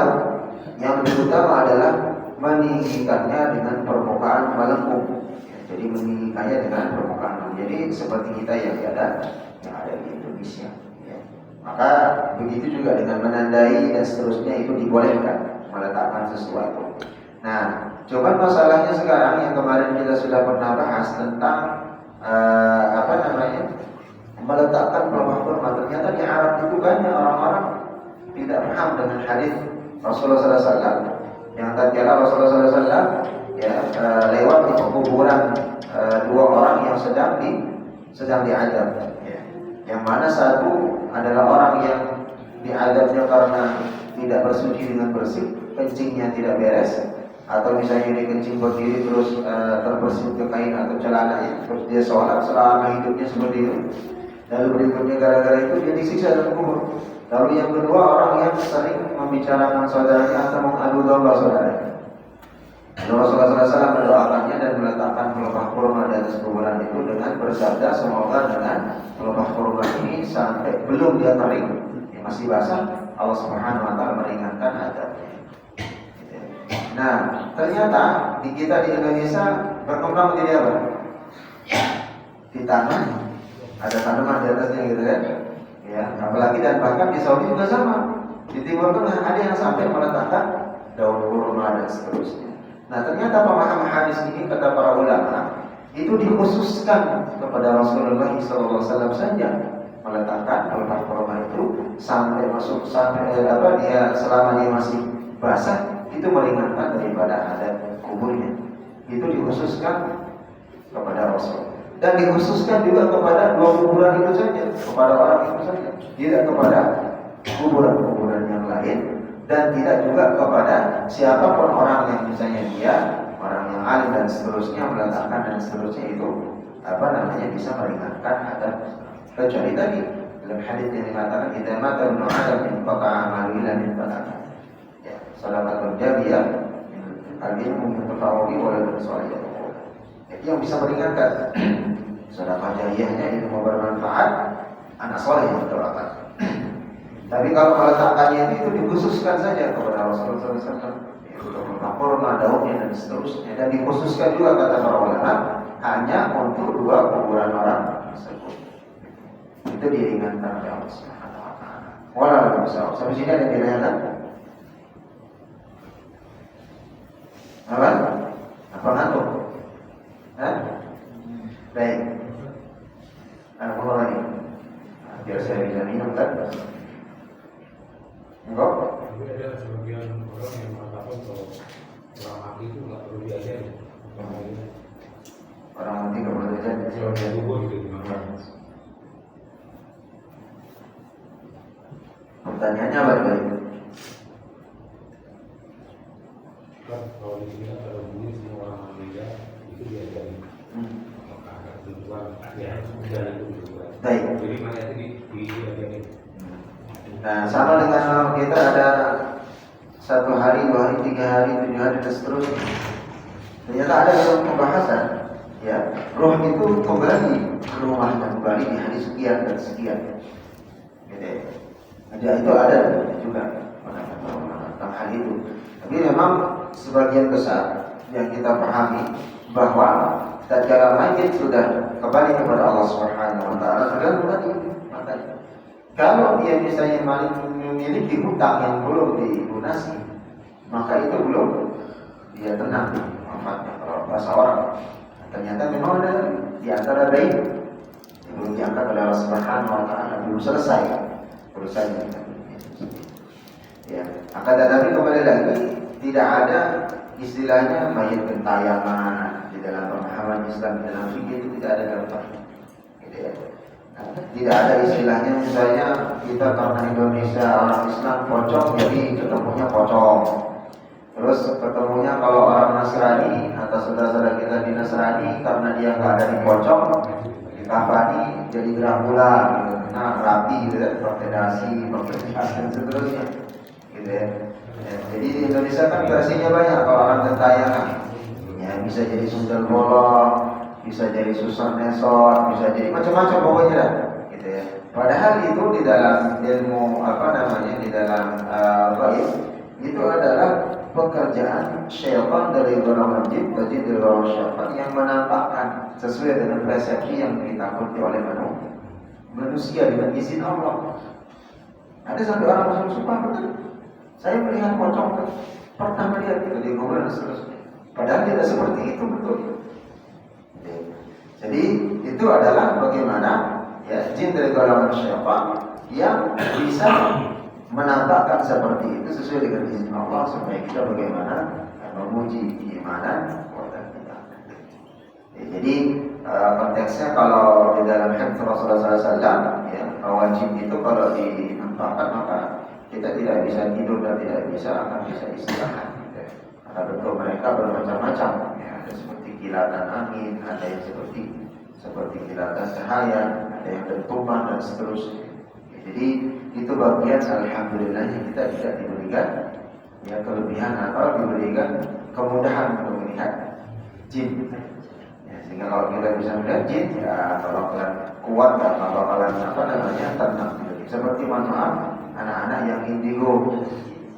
yang lebih utama adalah meninggikannya dengan permukaan melengkung. Jadi meninggikannya dengan permukaan melengkung. Jadi seperti kita yang ada di Indonesia. Ya. Maka begitu juga dengan menandai dan seterusnya itu dibolehkan meletakkan sesuatu. Nah, coba masalahnya sekarang yang kemarin kita sudah pernah bahas tentang meletakkan pelemah kurma. Ternyata di Arab itu banyak orang-orang tidak paham dengan hadis Rasulullah SAW. Yang tatkala Rasulullah SAW lewat di kuburan dua orang yang sedang diadab, ya. Yang mana satu adalah orang yang diadabnya karena tidak bersuci dengan bersih, kencingnya tidak beres, atau misalnya dia kencing berdiri terus terbersit ke kain atau celana, terus dia sholat selama hidupnya seperti itu. Lalu berikutnya gara-gara itu dia disiksa dalam kubur. Lalu yang kedua, orang yang sering membicarakan saudaranya atau mengadu domba saudaranya. Rasulullah SAW mendoakannya dan meletakkan pelepah kurma di atas kuburan itu dengan bersabda, semoga dengan pelepah kurma ini sampai belum dia kering, masih basah, Allah Subhanahu Wa Taala meringankan adabnya. Nah, ternyata di kita di Indonesia berkembang menjadi apa? Di tanah ada tanaman di atasnya, gitu kan? Ya, apalagi dan bahkan di Saudi juga sama. Di Timur Tengah ada yang sampai meletakkan daun kurma dan seterusnya. Nah, ternyata pemahaman hadis ini kata para ulama itu dikhususkan kepada Rasulullah SAW saja, meletakkan pelepah kurma itu sampai dia selama dia masih basah itu meringankan daripada adat kuburnya. Itu dikhususkan kepada Rasul. Dan dikhususkan juga kepada dua kuburan itu saja, kepada orang itu saja, tidak kepada kuburan-kuburan yang lain, dan tidak juga kepada siapapun orang yang misalnya dia orang yang alim dan seterusnya meletakkan dan seterusnya itu bisa meringankan adab. Kecuali tadi dalam hadis yang dikatakan idza mata ibnu adam inqata amalu illa min thalath. Ya, salamatul jariyah al-ilmu mutafawwi wa la tusalih. Yang bisa meringankan sedekah jariyahnya ilmu bermanfaat, anak soleh yang berdoakan. Tapi kalau meletakkannya itu dikhususkan saja kepada Rasulullah SAW, untuk kurma, daunnya dan seterusnya, dan dikhususkan juga kata para ulama hanya untuk dua kuburan orang tersebut. Itu diringankan oleh Allah Subhanahu Wa Taala. Walau besar. Sampai sini ada yang ditanyakan? Apa ngantuk? Baik. Apa lagi? Biar saya bisa minum kan? Enggak? Ada sebagian orang yang mengatakan kalau orang mati itu nggak perlu diajari. Orang mati nggak perlu diajari. Sebagian tubuh gitu gimana? Pertanyaannya apa lagi? Kalau di sini ada bunyi semua orang meninggal itu diajari. Apakah ada tujuan? Ya, dan itu tujuan. Baik. Jadi mana itu diajari. Nah, sama dengan kita ada 1 hari, 2 hari, 3 hari, 7 hari dan seterusnya. Ternyata ada dalam pembahasan, ya, roh itu kembali ke rumahnya, kembali di hari sekian dan sekian. Gitu. Jadi itu ada juga tentang hal itu. Tapi memang sebagian besar yang kita pahami bahwa tatkala mayit sudah kembali kepada Allah Subhanahu Wa Taala, tergantung tadi makanya. Kalau dia misalnya memiliki hutang yang belum dilunasi, maka itu belum dia tenang wafatnya. Kalau bahasa orang, ternyata memang ada di antara baik belum diangkat oleh Allah Subhanahu wa taala, belum selesai urusannya. Ya, akan tetapi kembali lagi tidak ada istilahnya mayat gentayangan di dalam pemahaman Islam, di dalam fikih itu tidak ada gambar. Gitu ya. Tidak ada istilahnya misalnya kita karena Indonesia orang Islam pocong jadi ketemunya pocong. Terus ketemunya kalau orang Nasrani atau saudara-saudara kita di Nasrani karena dia nggak ada di pocong, di kafani jadi Dracula gitu. Nah rapi gitu ya, pakai dasi, dan seterusnya. Gitu ya. Jadi di Indonesia kan versinya banyak. Kalau orang gentayangan ya bisa jadi sundel bolong, bisa jadi susun nesot, bisa jadi macam-macam pokoknya dah, gitu ya. Padahal itu di dalam ilmu di dalam itu adalah pekerjaan syaitan dari golongan jin, dari golongan syaitan yang menampakkan sesuai dengan persepsi yang ditakuti oleh manusia dengan izin Allah. Ada sampai orang Muslim sumpah betul, saya melihat pocong, pernah melihat itu di kuburan dan seterusnya. Padahal tidak seperti itu betul. Jadi itu adalah bagaimana ya jin dari golongan syaitan yang bisa menampakkan seperti itu sesuai dengan izin Allah supaya kita bagaimana memuji keimanan kepada kita. Ya, jadi konteksnya kalau di dalam hadis Rasulullah SAW ya bahwa jin itu kalau dinampakkan maka kita tidak bisa tidur dan tidak akan bisa istirahat. Ya. Karena bentuk mereka bermacam-macam. Ya, ada seperti kilatan angin, ada yang seperti kilatan cahaya, ada yang dentuman dan seterusnya. Ya, jadi itu bagian alhamdulillah kita tidak diberikan ya kelebihan atau diberikan kemudahan untuk melihat jin. Ya, sehingga kalau kita bisa melihat jin ya kalau kalian kuat dan kalau kalian tenang. Seperti manfaat anak-anak yang indigo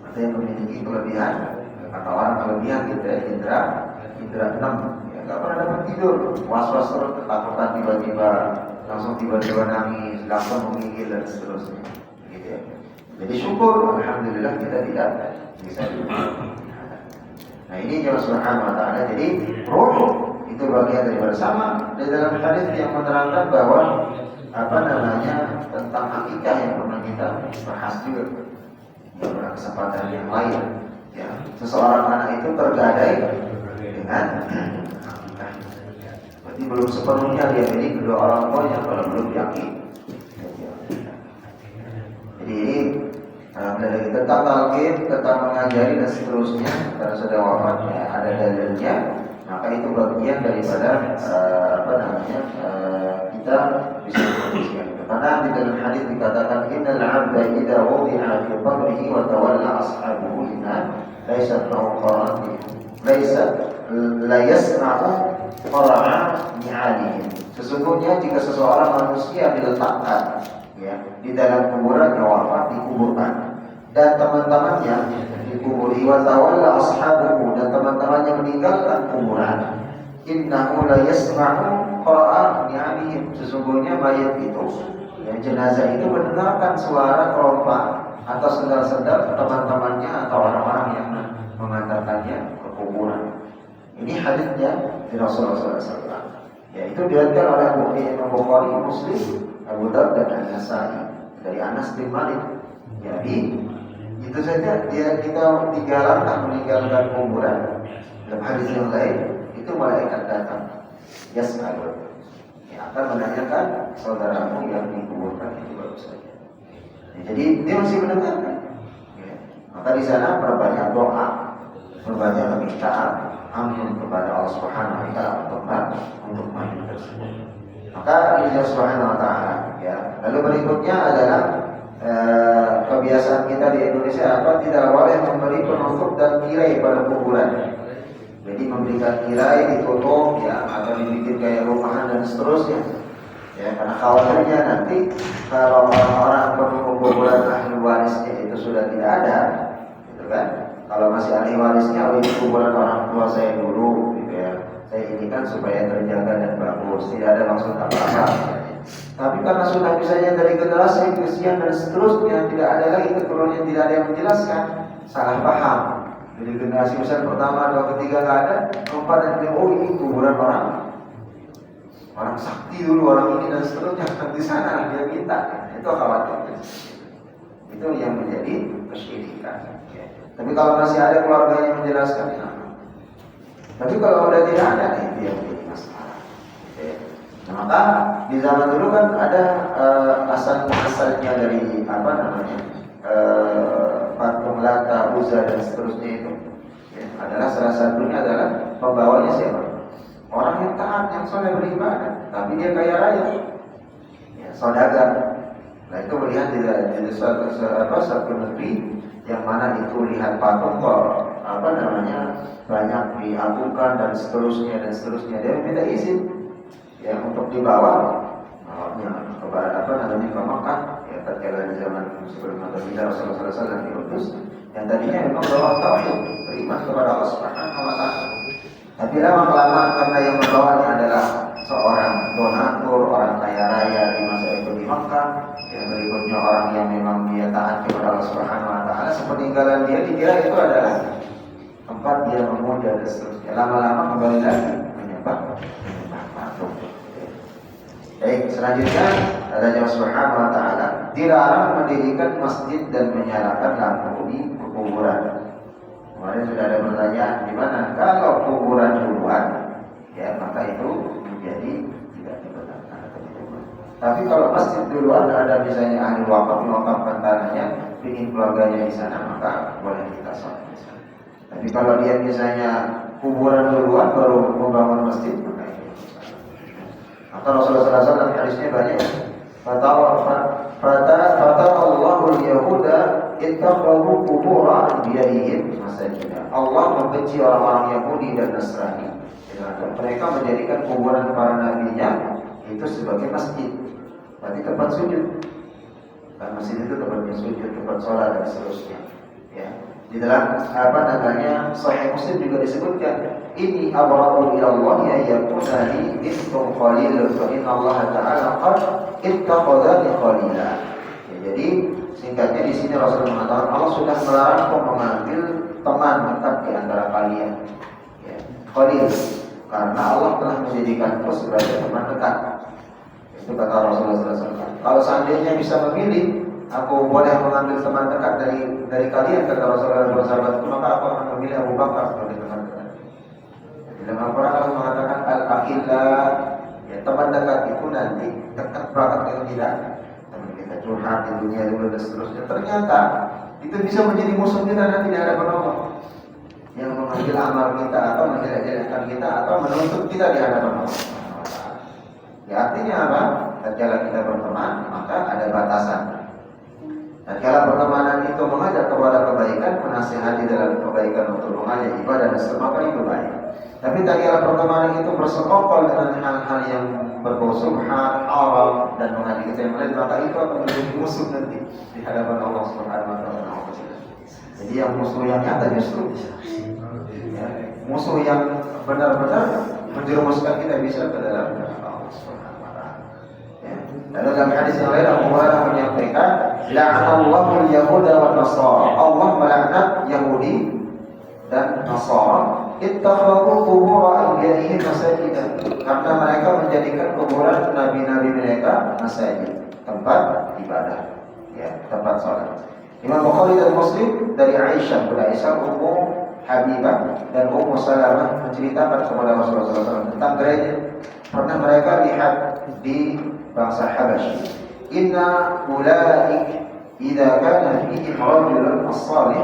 atau yang memiliki kelebihan atau orang kelebihan gitu ya indra 6 ya nggak pernah dapat tidur, was-was terus, ketakutan tiba-tiba langsung tiba-tiba nangis, langsung menggigil dan seterusnya gitu ya. Jadi syukur alhamdulillah kita tidak bisa tidur. Nah ini Allah Subhanahu wa taala. Jadi roh itu bagian dari bersama. Di dalam hadis yang menerangkan bahwa tentang akikah yang pernah kita bahas juga pada kesempatan yang lain ya, seseorang anak itu tergadai dengan akikah. Berarti belum sepenuhnya dia ini kedua orang tuanya kalau belum yakin. Jadi ini dari tentang talqin, tentang mengajari dan seterusnya karena sudah wafat ya, ada dalilnya, maka itu bagian daripada kita bisa menguruskan. Karena di dalam hadis dikatakan innal 'abda idza wudi'a fi qabrihi wa tawalla ashabuhu inna laisa lahu qarati laisa la yasma'u qara'a ni'alihi. Sesungguhnya jika seseorang manusia diletakkan ya di dalam kuburan wafat dikuburkan dan teman-temannya dikuburi wa tawalla ashabuhu dan teman-temannya meninggalkan kuburan innahu la yasma'u qara'a ni'alihim. Sesungguhnya mayat itu ya, jenazah itu mendengarkan suara kerompang atau sendal-sendal teman-temannya atau orang-orang yang mengantarkannya ke kuburan. Ini hadisnya di Rasulullah SAW. Ya, itu diriwayatkan oleh Imam Bukhari, Muslim, Abu Dawud dan An-Nasai dari Anas bin Malik. Jadi itu saja kita digalakkan meninggalkan kuburan. Dalam hadis yang lain itu malaikat datang. Yas'alun. Ya, akan menanyakan saudaramu yang dikuburkan itu baru saja. Ya, jadi dia masih mendengarkan. Ya. Maka di sana perbanyak doa, perbanyak permintaan ampun kepada Allah Subhanahu wa taala untuk mayat tersebut. Maka Allah Subhanahu wa taala ya. Lalu berikutnya adalah kebiasaan kita di Indonesia tidak boleh memberi penutup dan tirai pada kuburan. Jadi memberikan tirai ditutup ya atau dibikin kayak rumahan dan seterusnya. Ya karena khawatirnya nanti kalau orang-orang penunggu kuburan ahli warisnya itu sudah tidak ada, gitu kan? Kalau masih ahli warisnya, ini kuburan orang tua saya dulu, gitu ya. Saya inikan supaya terjaga dan bagus, tidak ada maksud apa-apa. Tapi karena sudah misalnya dari generasi ke sekian dan seterusnya tidak ada lagi keturunannya, tidak ada yang menjelaskan, salah paham. Jadi generasi besar pertama, dua, ketiga nggak ada, keempat dan kelima, oh ini kuburan orang orang sakti dulu, orang ini dan seterusnya, di sana dia minta, itu khawatir. Itu yang menjadi kesyirikan. Ya. Tapi kalau masih ada keluarga yang menjelaskan, ya. Tapi kalau udah tidak ada, itu yang menjadi masalah. Ya. Nah, maka di zaman dulu kan ada asal-asalnya dari apa namanya patung Lata, Uzza dan seterusnya itu. Ya. Adalah salah satunya adalah pembawanya siapa? Orang yang taat, yang soleh beribadah, tapi dia kaya raya, ya, saudagar. Nah itu melihat di satu negeri yang mana itu lihat patung kok apa namanya banyak diagungkan dan seterusnya, dia minta izin ya untuk dibawa kepada apa namanya ke Makkah ya tatkala di zaman sebelum Nabi Rasulullah SAW diutus yang tadinya memang bawa tauhid beriman kepada Allah Subhanahu wa taala. Tapi lama-kelamaan karena yang membawanya adalah seorang donatur, orang kaya raya di masa itu di Makkah, yang berikutnya orang yang memang dia taat kepada Allah Subhanahu wa taala, sepeninggalan dia dikira itu adalah tempat dia memuja dan seterusnya. Lama-lama kembali lagi menyembah patung. Baik, selanjutnya Allah Subhanahu wa taala dilarang mendirikan masjid dan menyalakan lampu di kuburan. Kemarin sudah ada pertanyaan di mana kalau kuburan duluan, ya maka itu menjadi tidak dibenarkan atau diterima. Tapi kalau masjid duluan ada misalnya ahli wakaf mewakafkan tanahnya, ingin keluarganya di sana, maka boleh kita sholat di sana. Tapi kalau dia misalnya kuburan duluan baru membangun masjid, maka itu. Maka Rasulullah SAW hadisnya banyak. Fata Allahul Yahuda ittakhadhu qubur anbiya'ihim masajida. Allah membenci orang-orang Yahudi dan Nasrani. Mereka menjadikan kuburan para nabinya itu sebagai masjid. Berarti tempat sujud. Dan masjid itu tempatnya sujud, tempat sholat dan seterusnya. Ya. Di dalam apa namanya Sahih Muslim juga disebutkan, ini abra'u ila Allah ya yakunani bintu Khalil fa inna Allah Ta'ala qad ittakhadhani khalila. Ya, jadi singkatnya di sini Rasulullah mengatakan Allah sudah melarangku mengambil teman dekat di antara kalian. Ya, Khalil, karena Allah telah menjadikanku sebagai teman dekat. Itu kata Rasulullah SAW. Kalau seandainya bisa memilih, aku boleh mengambil teman dekat dari kalian, kata Rasulullah SAW, maka aku akan memilih Abu Bakar sebagai teman dekat. Dalam Al-Quran Allah mengatakan al-akhillah, ya teman dekat itu nanti dekat banget kalau tidak. Teman kita curhat di dunia dulu dan seterusnya. Ternyata itu bisa menjadi musuh kita nanti di hadapan Allah, yang mengambil amal kita atau menjelek-jelekkan kita atau menuntut kita di hadapan Allah. Ya artinya apa? Tatkala kita berteman, maka ada batasan. Tatkala pertemanan itu mengajak kepada kebaikan, menasihati dalam kebaikan untuk mengajak ibadah dan maka itu baik. Tapi tatkala pertemanan itu bersekongkol dengan hal-hal yang berbau subhat, haram dan mengajak kita yang lain, maka itu akan menjadi musuh nanti di hadapan Allah Subhanahu wa taala. Jadi yang musuh yang nyata justru ya, musuh yang benar-benar menjerumuskan kita bisa ke dalam Allah Subhanahu wa taala. Ya. Lalu dalam hadis yang lain Abu Hurairah menyampaikan, la'anallahu al-yahuda wan nasara. Allah melaknat Yahudi dan Nasara. Ittakhadhu qubur anbiya'ihim masajida. Karena mereka menjadikan kuburan nabi-nabi mereka masjid, tempat ibadah, ya, tempat salat. Imam Bukhari dan Muslim dari Aisyah, Ummu Habibah dan Ummu Salamah menceritakan kepada Rasulullah SAW tentang gereja. Pernah mereka lihat di bangsa Habasyi. Inna ulaik idza kana fihi rajulun as-salih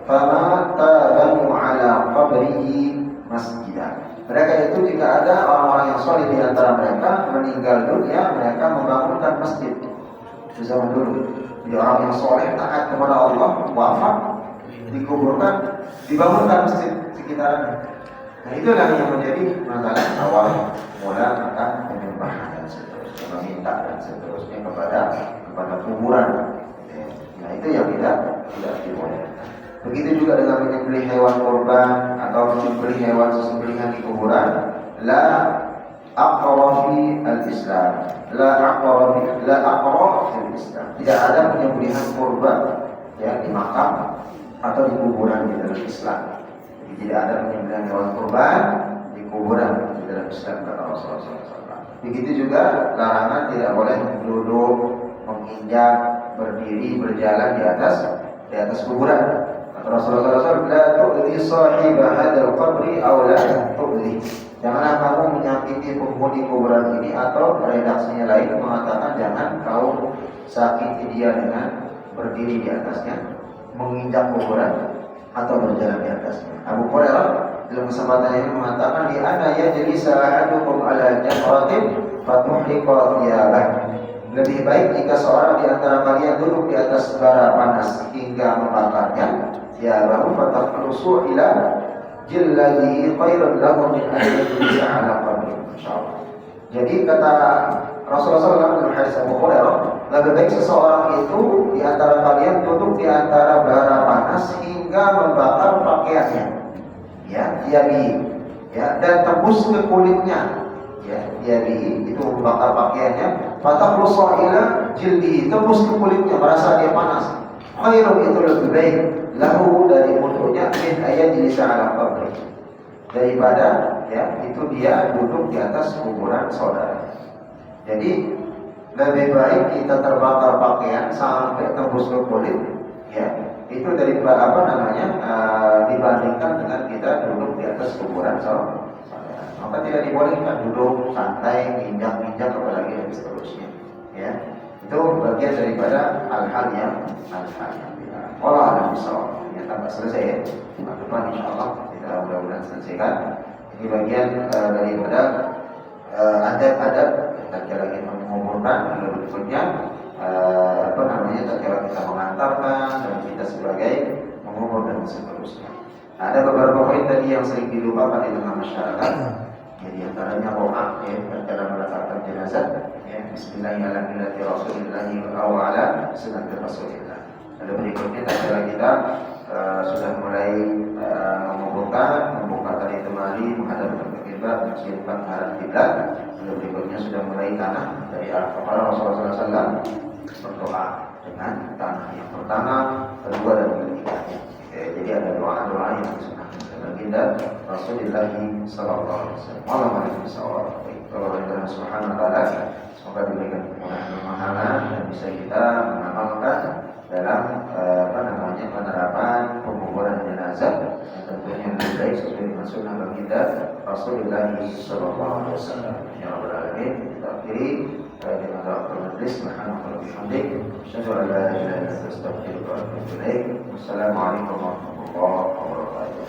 fama tabanu ala qabrihi masjidan. Mereka itu jika ada orang-orang yang saleh di antara mereka meninggal dunia, mereka membangunkan masjid. Di zaman dulu, jadi orang yang saleh taat kepada Allah wafat dikuburkan, dibangunkan masjid sekitarnya. Nah itulah yang menjadi masalah awal mula akan penyembahan dan seterusnya, meminta dan seterusnya kepada kuburan. Nah itu yang tidak dibolehkan. Begitu juga dengan menyembelih hewan kurban atau menyembelih hewan sesembelihan di kuburan. La aqra fi al-Islam, la aqra fi al-Islam. Tidak ada penyembelihan kurban ya di makam atau di kuburan di dalam Islam. Jadi tidak ada penyembelihan hewan kurban di kuburan di dalam dalam Islam kata Rasulullah SAW. Begitu juga larangan tidak boleh duduk, menginjak, berdiri, berjalan di atas kuburan. Kata Rasulullah SAW, la tu'li sahiba hadzal qabri aw la tu'li. Janganlah kamu menyakiti penghuni kuburan ini, atau redaksinya lain mengatakan jangan kau sakiti dia dengan berdiri di atasnya, menginjak kuburan atau berjalan di atasnya. Abu Hurairah dalam kesempatan ini mengatakan, di ana yajlisa ahadukum ala jamratin fatuhriqa thiyabah. Lebih baik jika seorang di antara kalian duduk di atas bara panas hingga membakarnya, thiyabahu fatahrusu ila jilladi khairun lahu min an yajlisa ala qabri. Insyaallah. Jadi kata Rasulullah SAW dalam hadis Abu Hurairah, lebih baik seseorang itu di antara kalian duduk di antara bara panas hingga membakar pakaiannya, ya, dan tembus ke kulitnya, ya, itu membakar pakaiannya, fatahrusu ila jildi, tembus ke kulitnya, merasa dia panas. Khairun, itu lebih baik, lahu, dari untuknya, min ayajlisa ala qabri, daripada, ya, itu dia duduk di atas kuburan saudara. Jadi lebih baik kita terbakar pakaian sampai tembus ke kulit, ya, itu daripada dibandingkan dengan kita duduk di atas kuburan saudara. Maka tidak dibolehkan duduk santai, injak-injak, apalagi dan seterusnya, ya. Itu bagian daripada hal-hal yang Allah alam bisawab. Ya, tambah selesai, ya. Depan insyaallah kita mudah-mudahan selesaikan. Ini bagian daripada adab-adab tatkala kita menguburkan, lalu berikutnya tatkala kita mengantarkan dan kita sebagai mengubur dan seterusnya. Ada beberapa poin tadi yang sering dilupakan di tengah masyarakat. Jadi antaranya doa, ya, tatkala meletakkan jenazah, ya, Bismillahirrahmanirrahim, Rasulillahi wa ala sunnati Rasulillah. Lalu berikutnya tatkala kita sudah mulai membuka tali temali, menghadap ke kiblat, mensiapkan arah kiblat. Lalu berikutnya sudah mulai tanah dari arah kepala Rasulullah SAW, berdoa dengan tanah yang pertama, kedua, dan ketiga. Jadi ada doa-doa yang disunahkan oleh baginda Rasulullah SAW. Kalau Allah Subhanahu Wa Taala, semoga diberikan kemudahan pemahaman dan bisa kita mengamalkan dalam penerapan penguburan jenazah yang tentunya lebih baik sesuai dengan sunnah baginda Rasulullah SAW. Ya Rabbal Alamin, kita akhiri dengan doa majlis. Subhanallah wa bihamdik, asyhadu an la ilaha illa anta, astaghfiruka wa atubu ilaik. Wassalamualaikum warahmatullahi wabarakatuh.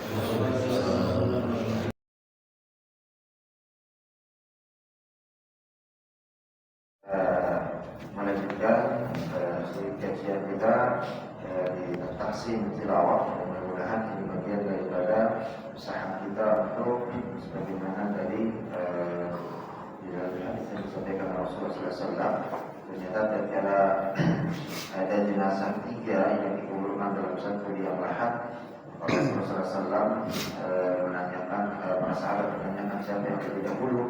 Melanjutkan kajian kita di taksim tilawah. Mudah-mudahan ini bagian daripada usaha kita untuk sebagaimana tadi di dalam hadis yang disampaikan Rasulullah SAW. Ternyata tatkala ada jenazah 3 yang dikuburkan dalam satu liang lahat, Rasulullah SAW menanyakan, para sahabat menanyakan siapa yang lebih dahulu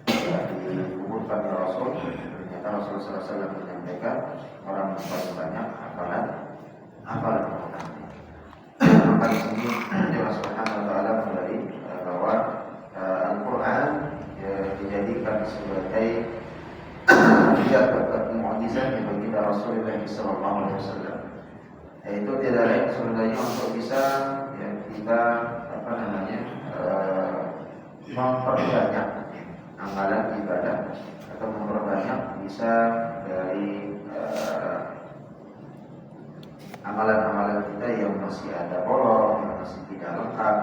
dikuburkan oleh Rasul. Ternyata Rasulullah SAW menyampaikan orang yang paling banyak hafalan Al-Quran. Maka di sini Allah Subhanahu Wa Taala kembali bahwa Al-Quran dijadikan sebagai mukjizat yang baginda Rasulullah SAW. Itu tidak lain sebenarnya untuk bisa, ya, kita memperbanyak amalan ibadah atau memperbanyak bisa dari amalan-amalan kita yang masih ada bolong, yang masih tidak lengkap,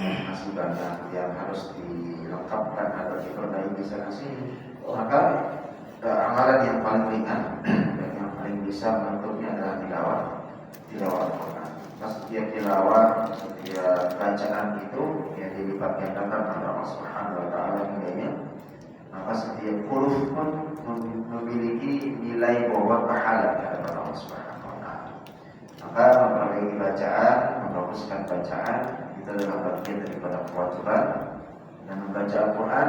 masih banyak yang harus dilengkapkan atau diperbaiki sana sini. Maka amalan yang paling ringan dan yang paling bisa menentunya adalah tilawah Al-Quran. Setiap tilawah, setiap bacaan itu yang dilipat gandakan oleh Allah Subhanahu Wa Taala nilainya. Maka setiap huruf pun memiliki nilai bobot pahala dari Allah Subhanahu Wa Taala. Maka memperbaiki bacaan, membaguskan bacaan itu adalah bagian daripada kewajiban. Dan membaca Al-Quran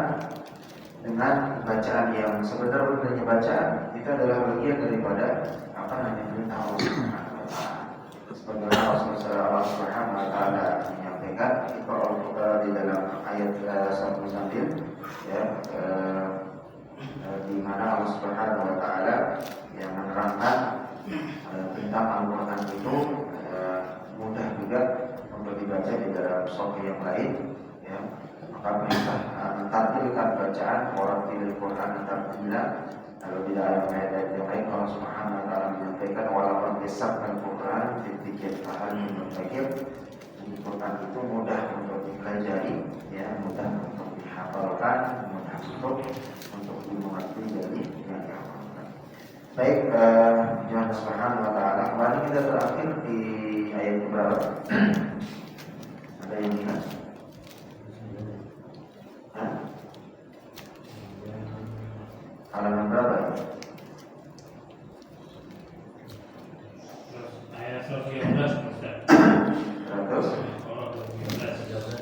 dengan bacaan yang sebenar-benarnya bacaan itu adalah bagian daripada perintah Allah Subhanahu Wa Taala. Sebagaimana Rasulullah Subhanahu Wa Taala menyampaikan di dalam ayat 1 sambil ya, di mana Allah Subhanahu wa taala yang menerangkan tentang Al-Qur'an itu mudah juga untuk dibaca di dalam surat yang lain, ya. Maka perintah tampilkan bacaan orang pilih Quran tartila. Kalau di dalam ayat yang lain Allah Subhanahu wa taala menyampaikan walaupun disabkan Quran dipikir paham memikir. Quran itu mudah untuk dipelajari, ya, mudah untuk dihafalkan, mudah untuk dimengerti dari yang dihafalkan. Baik, Tuhan Subhanahu wa taala, kemarin kita terakhir di ayat berapa? Ada yang ingat? Halaman berapa? Ayat 113, Ustaz. 100? Oh, 113.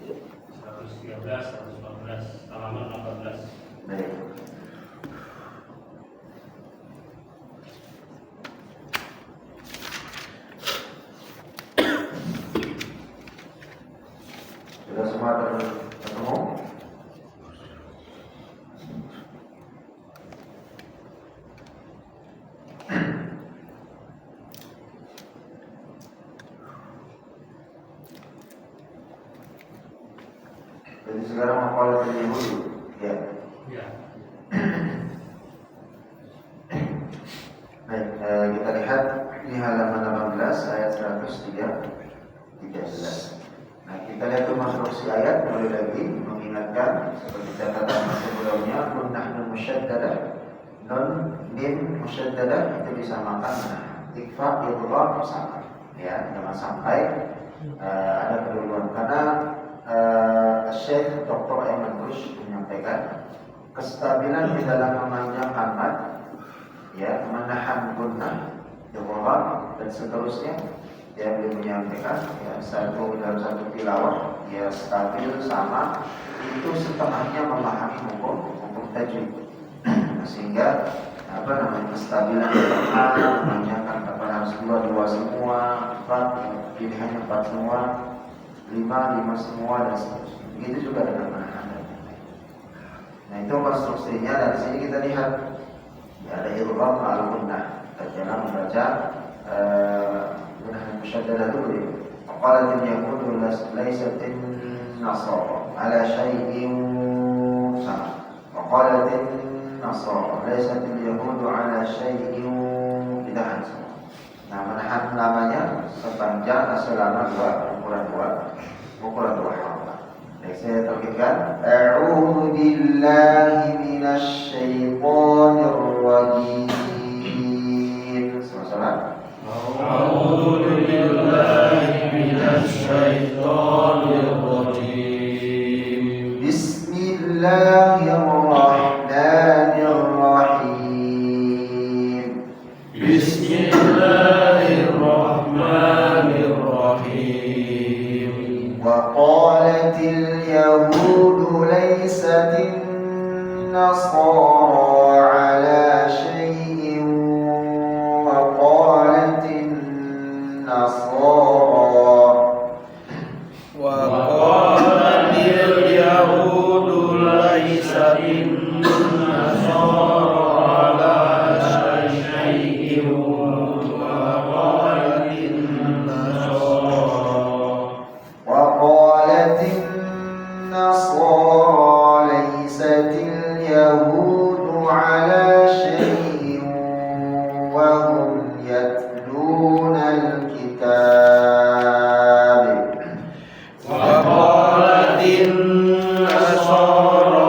Ya. 113, 114, halaman 18. Baik. Sudah semua ketemu? Jadi sekarang maqalah Yahudi, ya. Ya. Baik, kita lihat di halaman 18 ayat 113. Nah, kita lihat konstruksi ayat kembali lagi mengingatkan seperti catatan sebelumnya nahnu musyaddadah, nun mim musyaddadah itu disamakan dengan ikfa idgham sama, ya, jangan sampai ada keliruan karena Syekh Dr. Ayman Rushd menyampaikan kestabilan di dalam memanjangkan mad, ya, menahan gunnah, idgham dan seterusnya. Ya, beliau menyampaikan, ya, dalam satu tilawah ya stabil sama itu setengahnya memahami hukum tajwid. Sehingga kestabilan memanjangkan harus dua semua, 4 pilihannya 4 semua, 5 semua dan seterusnya. Begitu juga dengan menahan. Nah, itu konstruksinya. Dari sini kita lihat ya, ada idgham al-gunnah. Kita membaca menahan musyaddadah dulu. Qalat al-yahudu laysat an-nasara ala syai'in sama. Qalat an-nasara laysat al-yahudu ala syai'in bidahan sama. Nah, menahan namanya sepanjang selama ukuran dua harfa. Baik, saya terkitkan. A'udzu billahi minasy syaithanir rajim. Sama-sama. A'udzu billahi minasy syaithanir rajim. Bismillahirrahmanirrahim. Bismillahirrahmanirrahim. Wa qalatil yahudu laysat an-nasara ala syai'in wa qalatin nasara وقالت اليهود ليست النصارى على شيء وقالت النصارى ليست اليهود على شيء وهم يتلون الكتاب. وقالت النصارى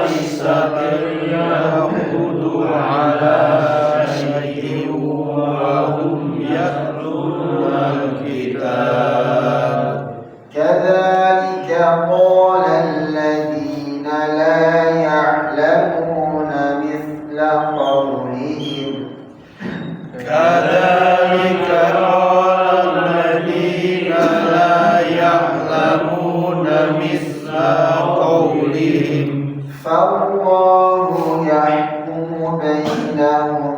ليست اليهود على شيء وهم يتلون الكتاب. كذلك قال الذين لا يعلمون مثل قولهم. كذلك قال الذين لا يعلمون مثل قولهم. فالله يحكم بينهم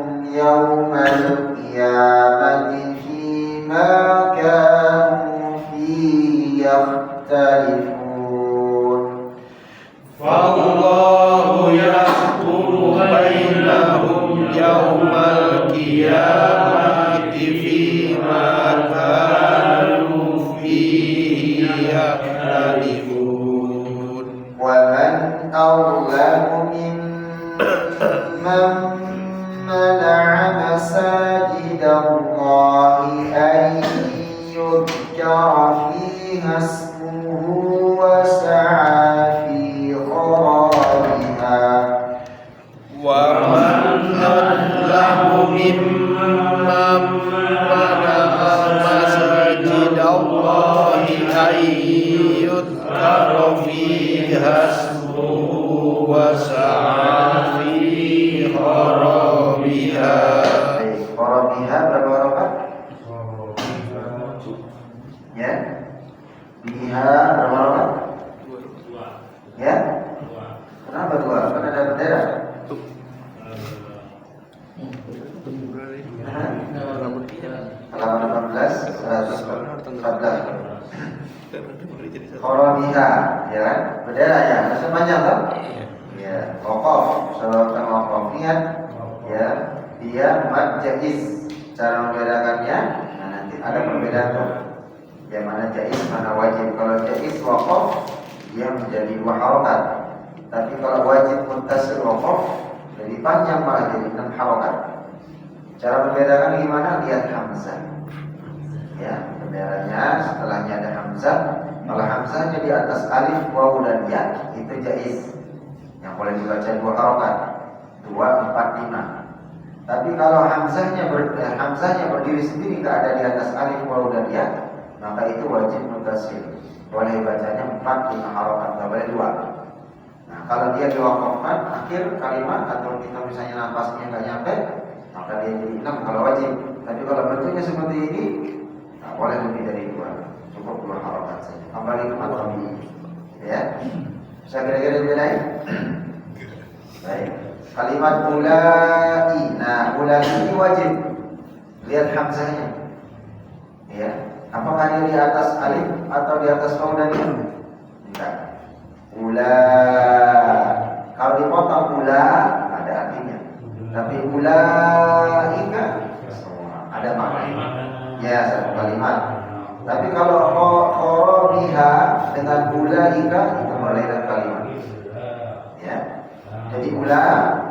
مساجد الله أن يذكر فيها اسمه وسعى في خرابها. Kharabiha berapa harakat? Ya. Biha berapa harakat? Dua. Ya. Dua. Kenapa dua? Karena ada bendera. Halaman 18, 114. Kharabiha, ya kan? Bendera ya, masih panjang kan? Ya, waqaf, salawatan waqaf. Ingat, ya, dia mad jaiz. Cara membedakannya, nah nanti ada perbedaan tuh. Yang mana jaiz, mana wajib. Kalau jaiz waqaf, dia menjadi 2 harakat. Tapi kalau wajib muttasil waqaf, jadi panjang malah jadi 6 harakat. Cara membedakan gimana? Lihat hamzah. Ya, pembedaannya setelahnya ada hamzah. Kalau hamzahnya di atas alif, waw dan ya, itu jaiz. Yang boleh dibaca 2 harakat, 2, 4, 5. Tapi kalau hamzahnya berdiri sendiri, tidak ada di atas alif, waw dan ya, maka itu wajib muttasil. Boleh bacanya 4, 5 harakat, tidak boleh 2. Nah, kalau dia diwakafkan akhir kalimat atau kita misalnya napasnya nggak nyampe, maka dia jadi 6 kalau wajib. Tapi kalau bentuknya seperti ini, nah, boleh lebih dari 2, cukup 2 harakat saja. Kembali ke matlabi, ya. Bisa kira-kira dibedain? Baik. Kalimat ulai, nah ulai ini wajib. Lihat hamzahnya, ya. Apakah dia di atas alif atau di atas waw dan ya? Enggak. Ula, kalau dipotong ula ada artinya. Tapi ulaika semua ada makna. Ya, satu kalimat. Tapi kalau kharabiha dengan ulaika itu melahirkan kalimat. Ya. Jadi ula,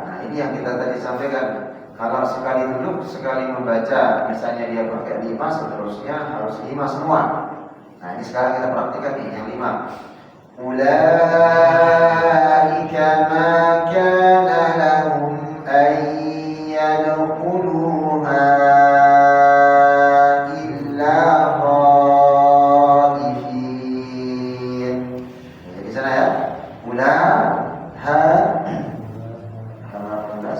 nah ini yang kita tadi sampaikan. Kalau sekali duduk, sekali membaca, misalnya dia pakai 5, seterusnya harus 5 semua. Nah ini sekarang kita praktikkan nih yang 5. Ulaika ma kana lahum an yadkhuluha illa khaifin. Jadi sana ya. Ulaha halaman 18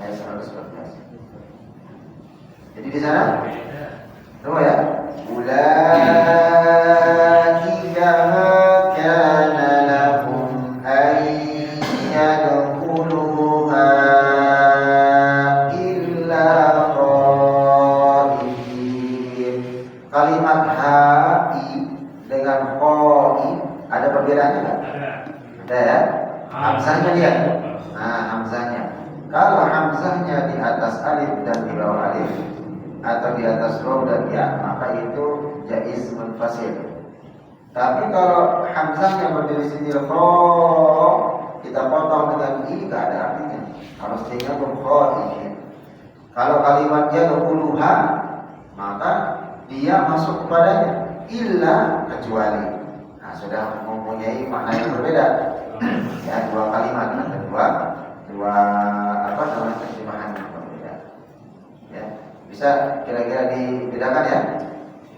ayat 114. Jadi di sana tunggu ya. Ulaika ma kana lahum an yadkhuluha illa khaifin. Kalimat ha'i dengan khoi ada perbedaannya enggak? Ada ya. Hamzahnya dia. Nah, hamzahnya. Kalau hamzahnya di atas alif dan di bawah alif atau di atas waw dan ya, maka itu jaiz munfasil. Tapi kalau hamzahnya berdiri sendiri kita potong dengan i, tidak ada artinya. Harus tinggal khaifin. Kalau kalimatnya yadkhuluha, maka dia masuk kepadanya illa kecuali. Nah, sudah mempunyai makna yang berbeda. Ya, 2 kalimat ada dua apa namanya terjemahan yang berbeda. Ya, bisa kira-kira dibedakan ya.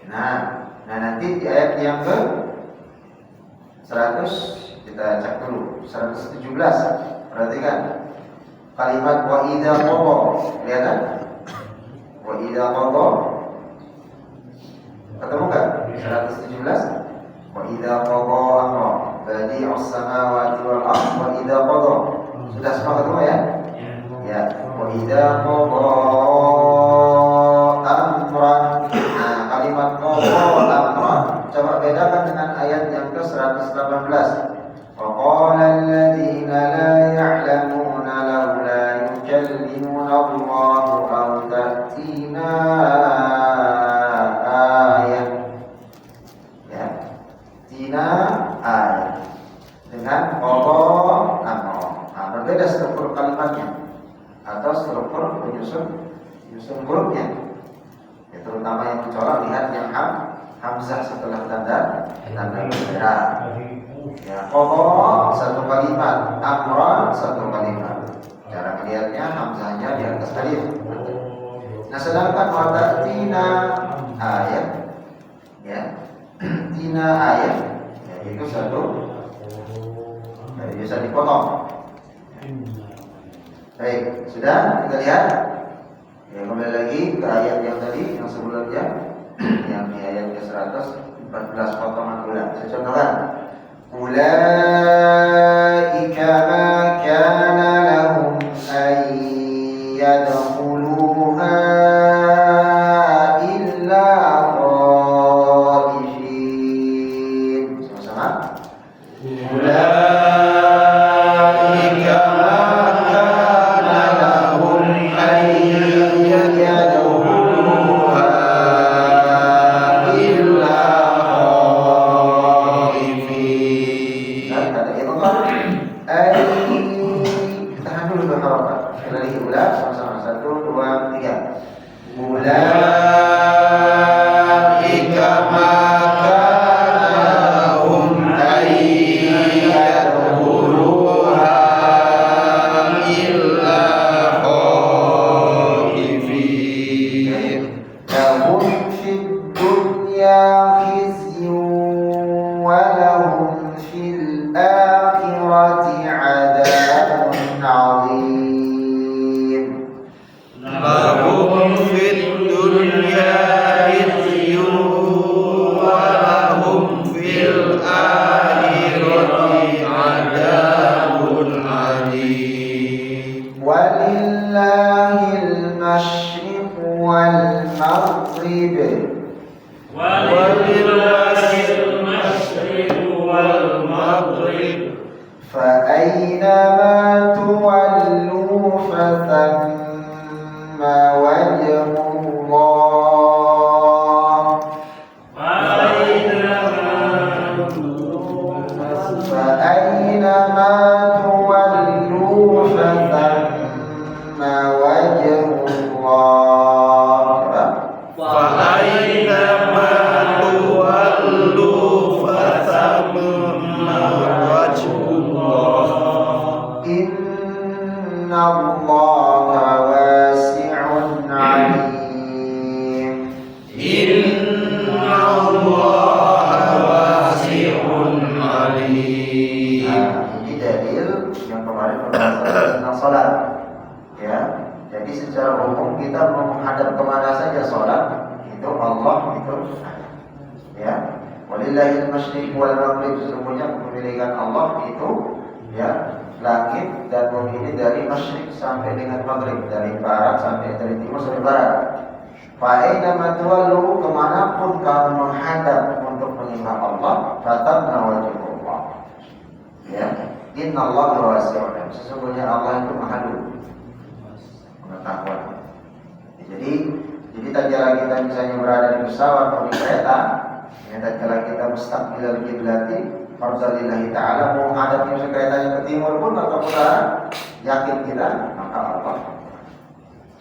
Nah nanti di ayat yang ke 100 kita cek dulu. 117. Perhatikan kalimat wa idza qada. Lihat kan? Wa idza qada. Ketemu kan? 117. Wa idza qada amra badi'us samawati wal ardh wa idza qada. Sudah semua ketemu ya? Ya. Wa idza qada amran. Nah, kalimat qada amran coba bedakan dengan ayat yang ke 118. Wa qala alladziina la ya'lamuuna laula yukallimuna Allahu aw ta'tina ayat. Ya. Tina ayat dengan qada amran. Berbeda struktur kalimatnya atau struktur penyusun hurufnya. Ya, terutama yang mencolok lihat yang hamzah setelah tanda bendera. Ya, qada satu kalimat, amran satu kalimat. Cara melihatnya hamzahnya di atas alif. Nah, sedangkan watatina ayat, ya, tina ayat, ya, itu satu, jadi bisa dipotong. Baik, sudah kita lihat. Ya, kembali lagi ke ayat yang tadi, yang sebelumnya, yang di ayat ke-114 potongan ulang. Saya contohkan. Ulaika ma kana lahum an yadkhuluha illa khaifin. Sama-sama. Ulaika ma kana lahum an yadkhuluha illa khaifin. Kata Imam tahan dulu berharokat. Sekali lagi ulang sama-sama. 1, 2, 3. Ulaika ma kana lahum an yadkhuluha illa khaifin. Lahum fid dunya khizyun wa lahum fil akhirati 'adzabun 'adzim. Lahum fid dunya khizyun wa lahum fil akhirati 'adzabun 'adzim. Walillahil masyriq wal maghrib. ولله المشرق والمغرب فأينما تولوا فثم وجه الله. فأينما تولوا فثم وجه الله. فأينما تولوا فثم وجه الله. إن الله واسع عليم. Inna Allah wasi'un alim. Nah, ini dalil yang kemarin pembahasan tentang sholat. Ya, jadi secara umum kita mau menghadap kemana saja sholat itu Allah itu. Ya, walillahil masyriq wal maghrib, sesungguhnya kepemilikan Allah itu, ya, langit dan bumi ini dari masyriq sampai dengan maghrib, dari barat sampai dari timur sampai barat. Fa'aina matwallu, kemanapun kamu menghadap untuk menyembah Allah, fatamna wajhullah. Ya, innallaha wasi'un. Sesungguhnya Allah itu maha pengetahuan. Jadi tatkala kita misalnya berada di pesawat atau di kereta, ya, tatkala kita mustaqbilal qiblati, farzalillahi ta'ala, mau hadapnya keretanya ke timur pun atau ke barat, yakin kita maka Allah.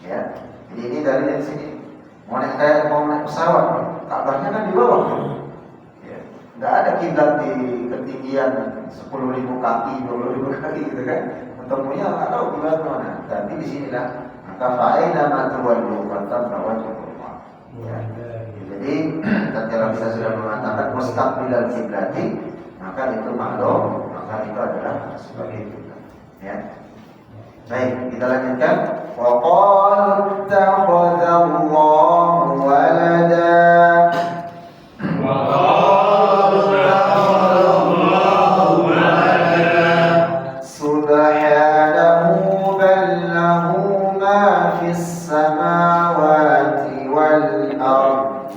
Ya, jadi ini dari sini. Mau naik kereta, mau naik pesawat, Ka'bahnya kan di bawah. Ya, nggak ada kiblat di ketinggian 10.000 kaki, 20.000 kaki gitu kan. Ketemunya nggak tahu kiblat mana. Tapi di sinilah maka fa'aina ma tuwallu fatamma wajhullah. Ya. Jadi tatkala kita sudah mengatakan mustaqbilal qiblati, maka itu maklum, maka itu adalah sebagai kiblat. Ya. Baik, kita lanjutkan. Wa qalu ittakhadallahu walada. Subhanahu bal lahu ma fis samawati wal ardh.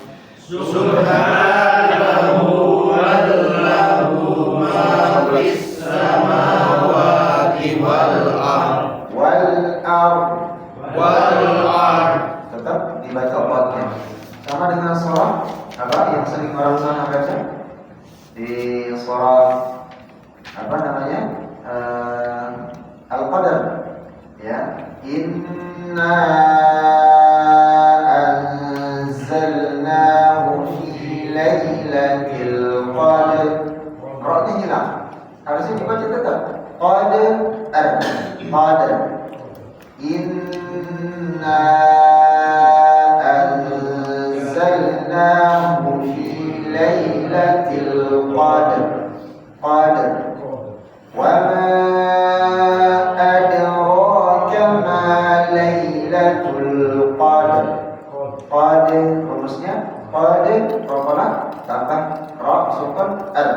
Subhanahu wa lahu ma fis samawati wal ardh. Wal ardh. Tetap dibaca qadnya. Sama dengan surah apa yang sering orang sana baca di surah apa namanya? Al-Qadar. Ya, inna anzalnahu fi lailatul qadr. Ra'nya hilang. Harusnya dibaca tetap qadar. Inna أنزلناه في ليلة القدر وما أدراك ما ليلة القدر قد rumusnya qad rokolah tambah ra sukun qad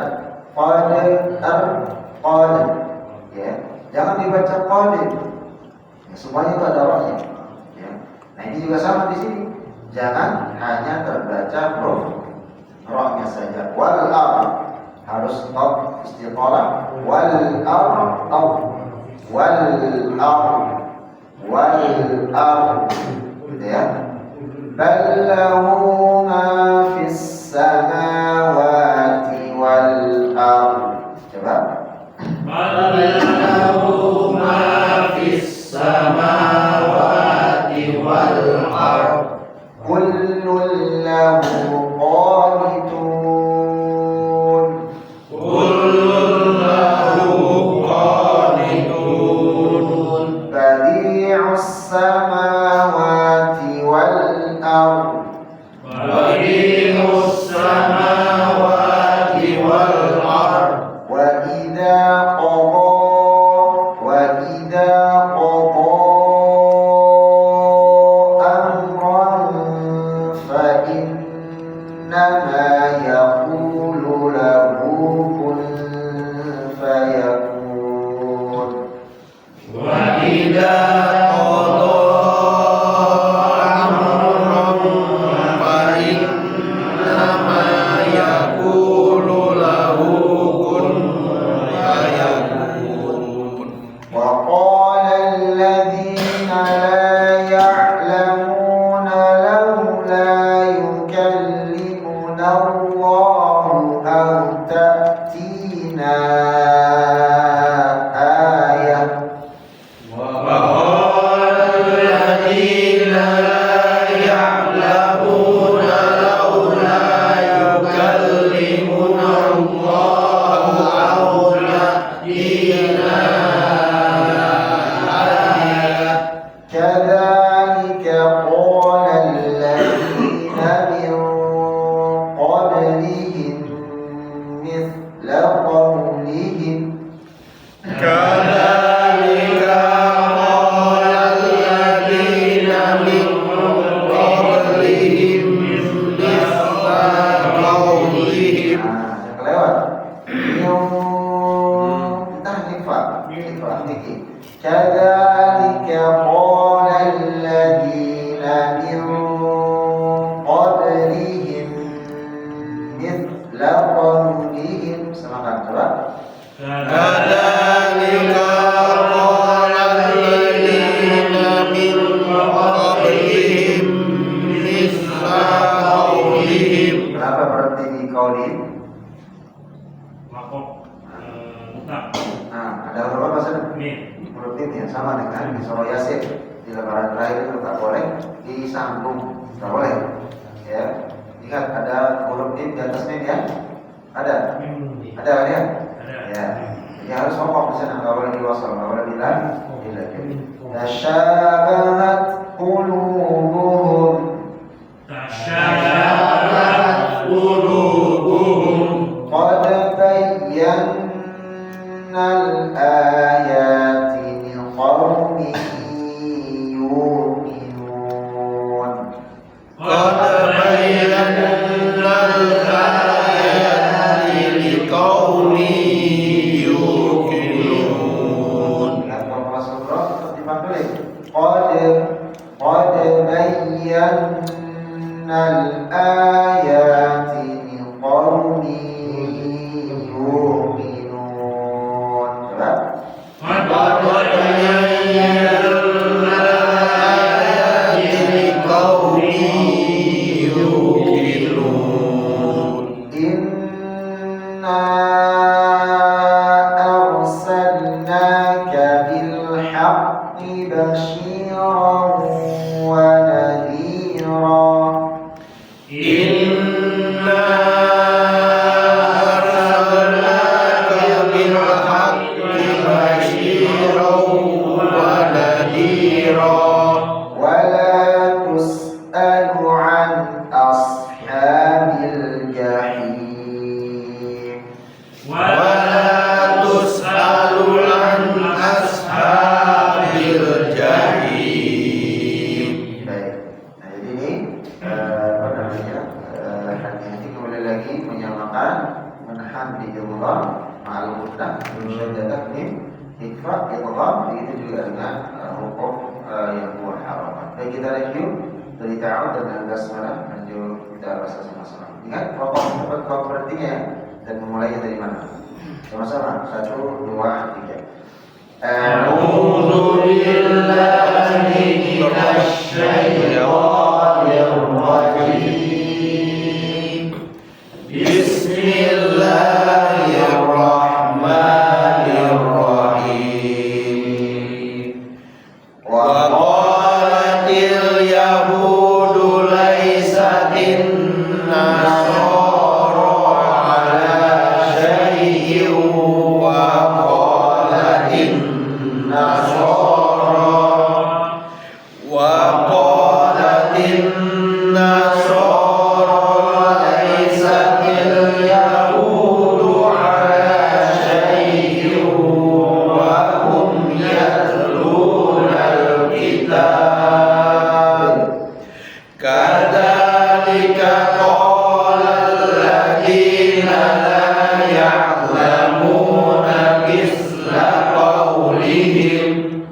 ya, jangan dibaca qad ya, semuanya itu ada ra-nya ya. Nah ini juga sama di sini, jangan hanya terbaca huruf ra-nya saja. Wal ar harus stop istiqalah, wal ar gitu ya. Bal lahu ma fis samawati wal ard. Coba. Bal lahu ma fis samawati wal ard. Kullun lahu qanitun. Kullun lahu qanitun. Badi'us samawati wal ard. Badi'us samawati wal ard. Wa idza qada amran fa innama yaqulu lahu kun fayakun. Wa idza وقال الذين لا يعلمون لولا يكلمنا الله أو تأتينا آية وقال الذين لا يعلمون لولا يكلمنا الله أو يأتينا آية. كذلك قال الذين من قبلهم مثل قولهم كذلك قال الذين من قبلهم مثل قولهم. كذلك قال الذين من قبلهم مثل قولهم. Samakan coba. كذلك قال الذين من قبلهم مثل قولهم. Kenapa berhenti di qaulin? Nah, ada huruf apa sana? Huruf mim yang sama dengan di surah Yasin. Di lembaran terakhir itu tak boleh disambung, tak boleh. Ya, ingat ada huruf mim di atas mim ya? Ada kan ya? Ya, jadi harus pokok di sana, nggak boleh diwasal, nggak boleh bilang. Tasyabahat qulubuhum. تشابهت قلوبهم قد بينا الآيات لقوم يؤمنون. قد بينا الآيات لقوم يوقنون. Ingat kalau masuk surah tetap dipanggil. قد بينا الآيات لقوم يؤمنون. Coba. قد بينا الآيات لقوم يوقنون. إنا أرسلناك بالحق بشيرا ونذيرا. إنا أرسلناك بالحق بشيرا ونذيرا. ولا تسأل عن أصحاب الجحيم ولا تسأل عن أصحاب الجحيم. Baik. Nah, jadi ini apa namanya? Hati-hati kembali lagi menyamakan menhamdilillah ma'al mutlaq musyaddadah mim ikfa idgham, begitu juga dengan hukum yang muharram. Baik, kita review dari ta'awud dan basmalah, lanjut kita bahas sama-sama. Ingat pokok berartinya ya, dan memulainya dari mana? Sama-sama. 1, 2, 3. A'udzu billahi minasy syaithanir rajim. Bismillahirrahmanirrahim. Wa qalatil yahudu laysatin nasara ala syai'in wa qalatin nasara laysatil yahudu ala syai'in wa hum yatlunal kitab. Kadzalika qala alladziina laa ya'lamuuna misla qawlihim.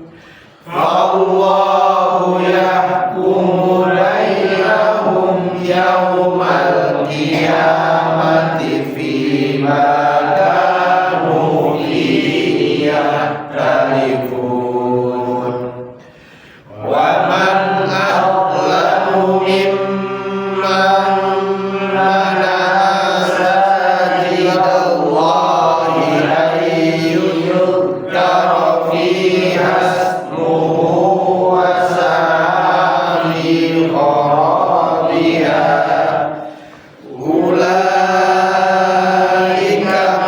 Fallahu yahkumu bainahum yawmal qiyamati fiimaa kaanuu fiihi yakhtalifun. Wa man azlamu mimman mana'a masajidallahi an yuzkara fiha ismuhu wa sa'a fi kharabiha. Ulaika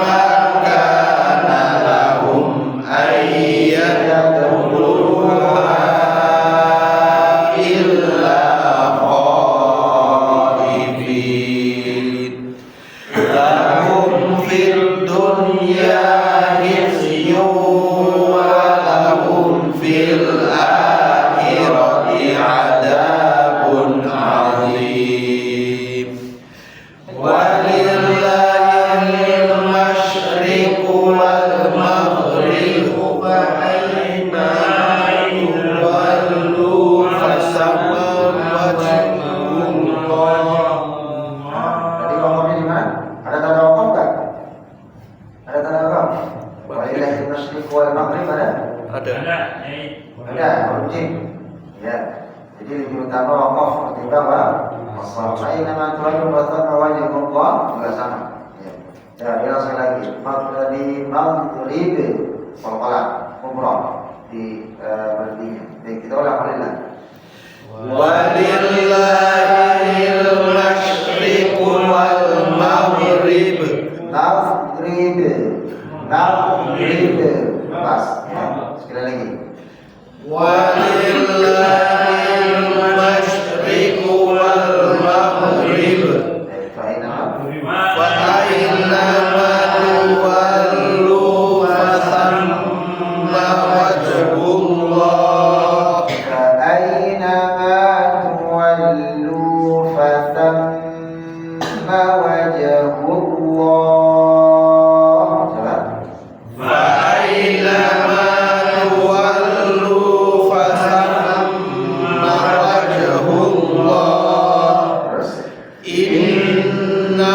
ma kana lahum an yadkhuluha illa khaifin. Lahum fid dunya khizyun wa lahum fil akhirati adzabun adzim. Walillahil masyriqu wal maghribu fa aina tuwallu fasamma wajhullah. Tadi wakafnya di mana? Ada tanda wakaf nggak? Ada tanda wakaf? Walillahil masyriq wal maghrib ada? Ada. Ada, kunci. Ya. Jadi lebih utama wakaf ketimbang wasaf. Aina tuwallu fasamma wajhullah juga sama. Ya. Ya, dia langsung lagi. Di maghrib wal umrah di berartinya. Baik, kita ulang walillah. Walillahil masyriqu wal maghrib. Maghrib. Pas. Ya. Sekali lagi. Walillahil masyriqu wal maghrib. Fa aina Fa aynama tuwallu fasamma wajhullah. فأينما تولوا فثم وجه الله. Fa aynama tuwallu fasamma wajhullah. Terus Inna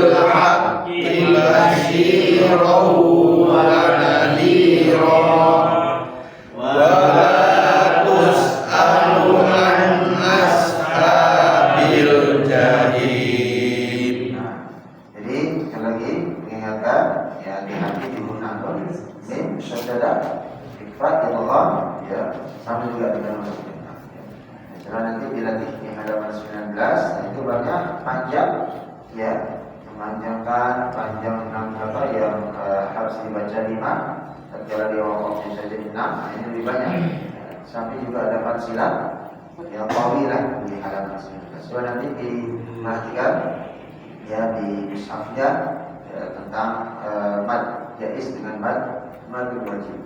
بالحق بشيرا ونذيرا ولا تسأل عن أصحاب الجحيم. Jadi sekali lagi mengingatkan ya di hati digunakan min syadada ikfat Allah ya sama juga dengan masuk Jannah. Setelah nanti dilatih di halaman 19 itu banyak panjang ya memanjangkan panjang 6 kata yang harus dibaca 5 tatkala dia wakafnya saja 6 ini lebih banyak. Sampai juga ada fasilah yang qawilah di halaman 19. Coba nanti diperhatikan ya di mushafnya ya, tentang mad jaiz dengan mad wajib.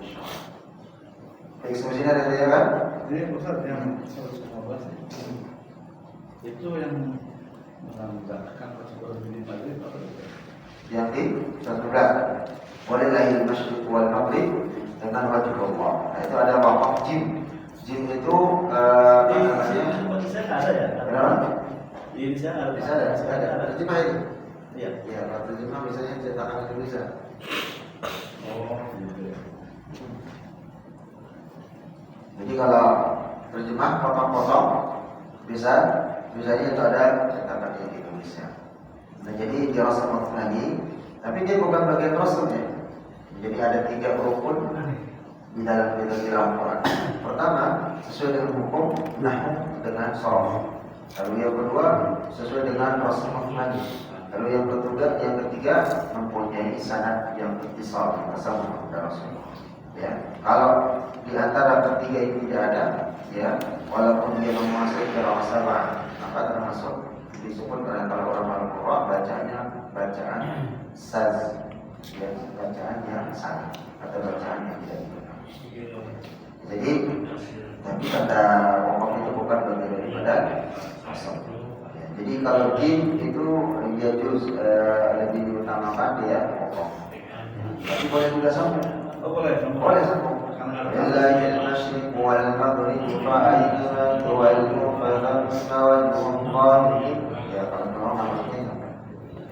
Baik, semuanya ada ya kan? Jadi Ustaz yang 115 itu yang menambahkan prosedur ini tadi apa? Yang di 11 walillahil masyriq wal maghrib dengan wajib Allah. Nah, itu ada wakaf jim. Jim itu Saya ada ya? Di Indonesia ada terjemah itu. Iya. Ya, kalau terjemah biasanya cetakan Indonesia. Oh, gitu ya. Jadi kalau terjemah potong-potong biasanya itu ada cetakan di Indonesia. Nah, jadi dia rasul lagi, tapi dia bukan bagian rasulnya. Jadi ada 3 rukun di dalam Al-Quran. Pertama, sesuai dengan hukum nahwu dengan sharaf. Lalu yang kedua, sesuai dengan rasul lagi. Lalu yang ketiga mempunyai sanad yang ittisal bersama kepada Rasul. Ya, kalau di antara ketiga ini tidak ada, ya, walaupun dia menguasai qiraah sab'ah, maka termasuk disebut oleh para ulama Al-Qur'an bacaan saz, ya, bacaan yang salah atau bacaan yang tidak benar. Jadi, tapi kata wakaf itu bukan bagian daripada asal. Ya, jadi kalau jin itu dia lebih diutamakan dia wakaf. Tapi boleh juga sama. Oh, boleh. Boleh sama. Lillahi al-masyriq wal maghrib fa aina tuwallu fa thamma wajhullahi. Ya kalau memang maksudnya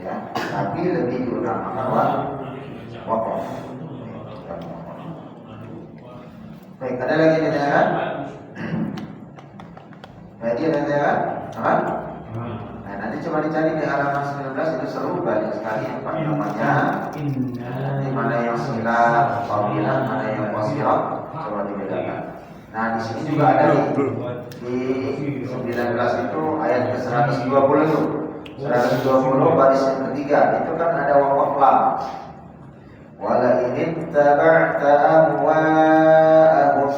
ya, tapi lebih diutamakan wakaf. Baik, ada lagi pertanyaan? Jadi ada pertanyaan? Aman? Nah, nanti coba dicari di halaman 19 itu seru banyak sekali apa namanya. Nanti mana yang silah, qawilah, mana yang qasirat, coba dibedakan. Nah, di sini juga ada di 19 itu ayat ke-120 itu. 120 baris yang ketiga itu kan ada wakaf lam. Wala in taba'ta ahwa'ahum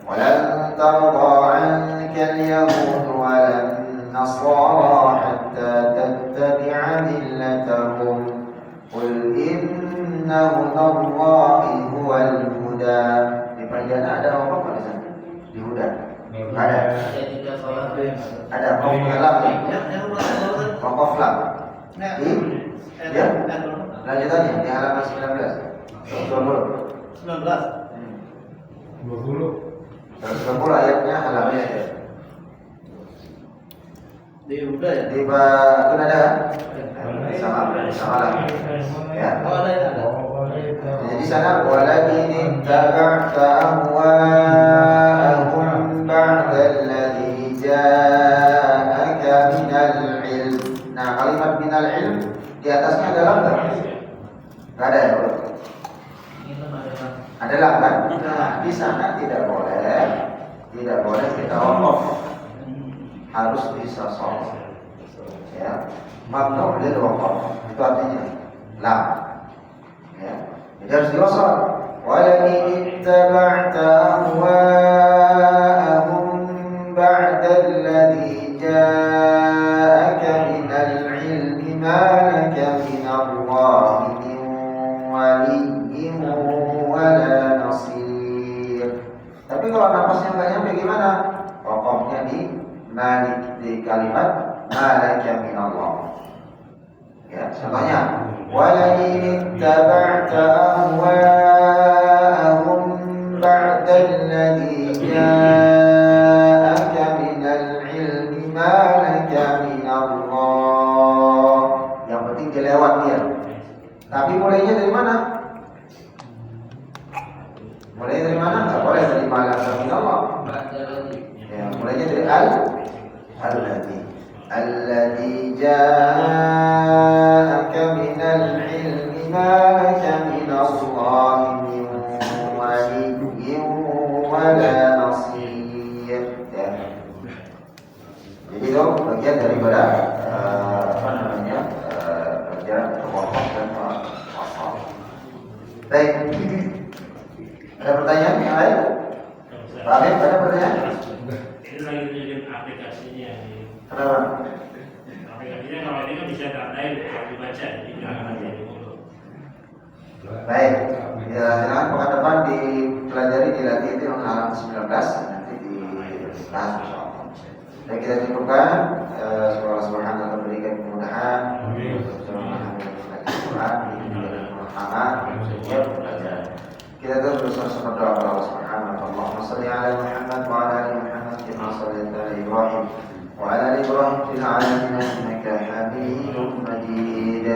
walan tarda 'anka al-yahud walan nasara hatta tattabi'a millatahum qul inna hudallahi huwal huda. Di bagian ada apa di sana? Di huda. Ada. Ada wakaf lam. Wakaf lam. Ya. Lanjutannya di halaman 19. 20. 120 ayatnya halamannya ya. Di udah ya. Di itu ada sama lah. Ya. Oh, ada. Jadi sana walakin taba'ta ahwa'ahum ba'da alladhi ja'aka minal ilm. Nah, kalimat minal ilm di atasnya ada lam tak? Enggak ada ya, Bro? Ada lam kan? Nah, di sana tidak boleh kita wakaf. Harus disosok. Ya. Mamnu lil wakaf. Itu artinya lam. Ya. Jadi harus diwasal. Walakin ittaba'ta ahwa'ahum ba'da alladhi ja'aka minal ilmi ma laka minallahi min waliyyin wala nasir. Tapi kalau nafasnya enggak nyampe gimana? Wakafnya di malik di kalimat malaka minallah. Ya, contohnya walain ittaba'ta ahwa'ahum ba'da alladhi ja'aka minal ilmi ma laka minallah. Yang penting lewat dia. Tapi mulainya dari mana? Mulai dari mana? Nggak boleh dari malam min Allah. Ya, mulainya dari alladzi ja'aka minal ilmi ma laka min Allah min waliyyin wala nasir. Ya. Jadi itu bagian daripada pelajaran pokok dan asal. Baik. Ada pertanyaan yang lain? Pak Amir, ada pertanyaan? Ini lagi tunjukin aplikasinya. Kenapa? Aplikasinya kalau ini kan bisa tandai kalau dibaca, jadi jangan aja dulu. Baik, ya, silakan pekan depan dipelajari dilatih itu yang halaman 19 nanti dibahas insyaallah. Dan kita cukupkan semoga Subhanahu wa taala berikan kemudahan. Amin. Kita terus bersama doa kepada Allah Subhanahu wa taala. Allahumma shalli ala Muhammad wa ala ali Muhammad kama shallaita ala Ibrahim wa ala ali Ibrahim fil alamin innaka Hamidum Majid.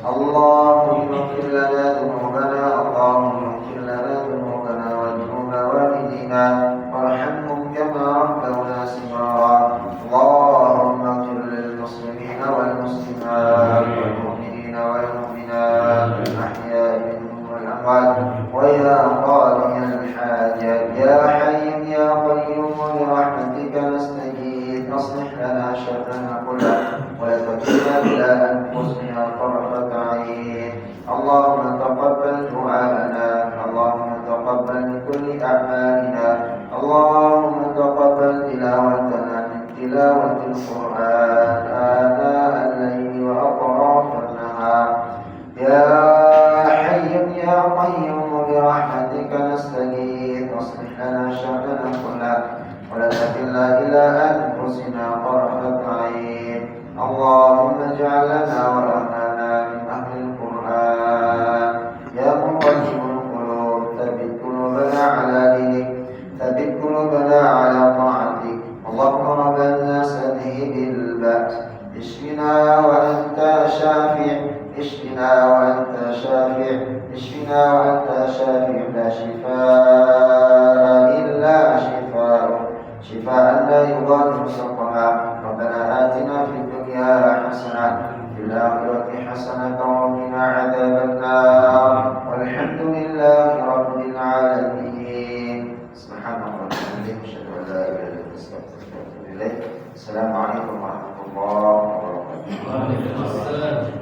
Allahumma ighfir lana dhunubana, Allahumma ighfir lana dhunubana wa dhunuba walidina warhamhum kama rabbawna shighara. Allahumma ighfir lil muslimina wal muslimat wal mu'minina wal mu'minat al ahya'i minhum wal amwat. ويا قاضي الحاجات يا حي يا قيوم برحمتك نستغيث اصلح لنا شأننا كله ولا تكلنا إلى أنفسنا طرفة عين. اللهم تقبل دعاءنا، اللهم تقبل من كل أعمالنا، اللهم تقبل تلاوتنا من تلاوة القرآن آناء الليل وأطراف النهار. يا حي يا قيوم برحمتك نستغيث اصلح لنا شأننا كله ولا تكلنا إلى أنفسنا طرفة عين. اللهم اجعل لنا ورحمنا من أهل القرآن. يا مقلب القلوب ثبت قلوبنا على دينك، ثبت قلوبنا على طاعتك. اللهم رب الناس اذهب البأس، اشفنا وأنت شافع، اشفنا وأنت شافع، اشفنا وأنت شافع، لا شفاء إلا شفاءك، شفاء لا يغادر سقما. ربنا آتنا في الدنيا حسنة وفي الآخرة حسنة وقنا عذاب النار والحمد لله رب العالمين. سبحانك وبحمدك أشهد أن لا إله إلا أنت أستغفرك وأتوب إليك. السلام عليكم ورحمة الله وبركاته.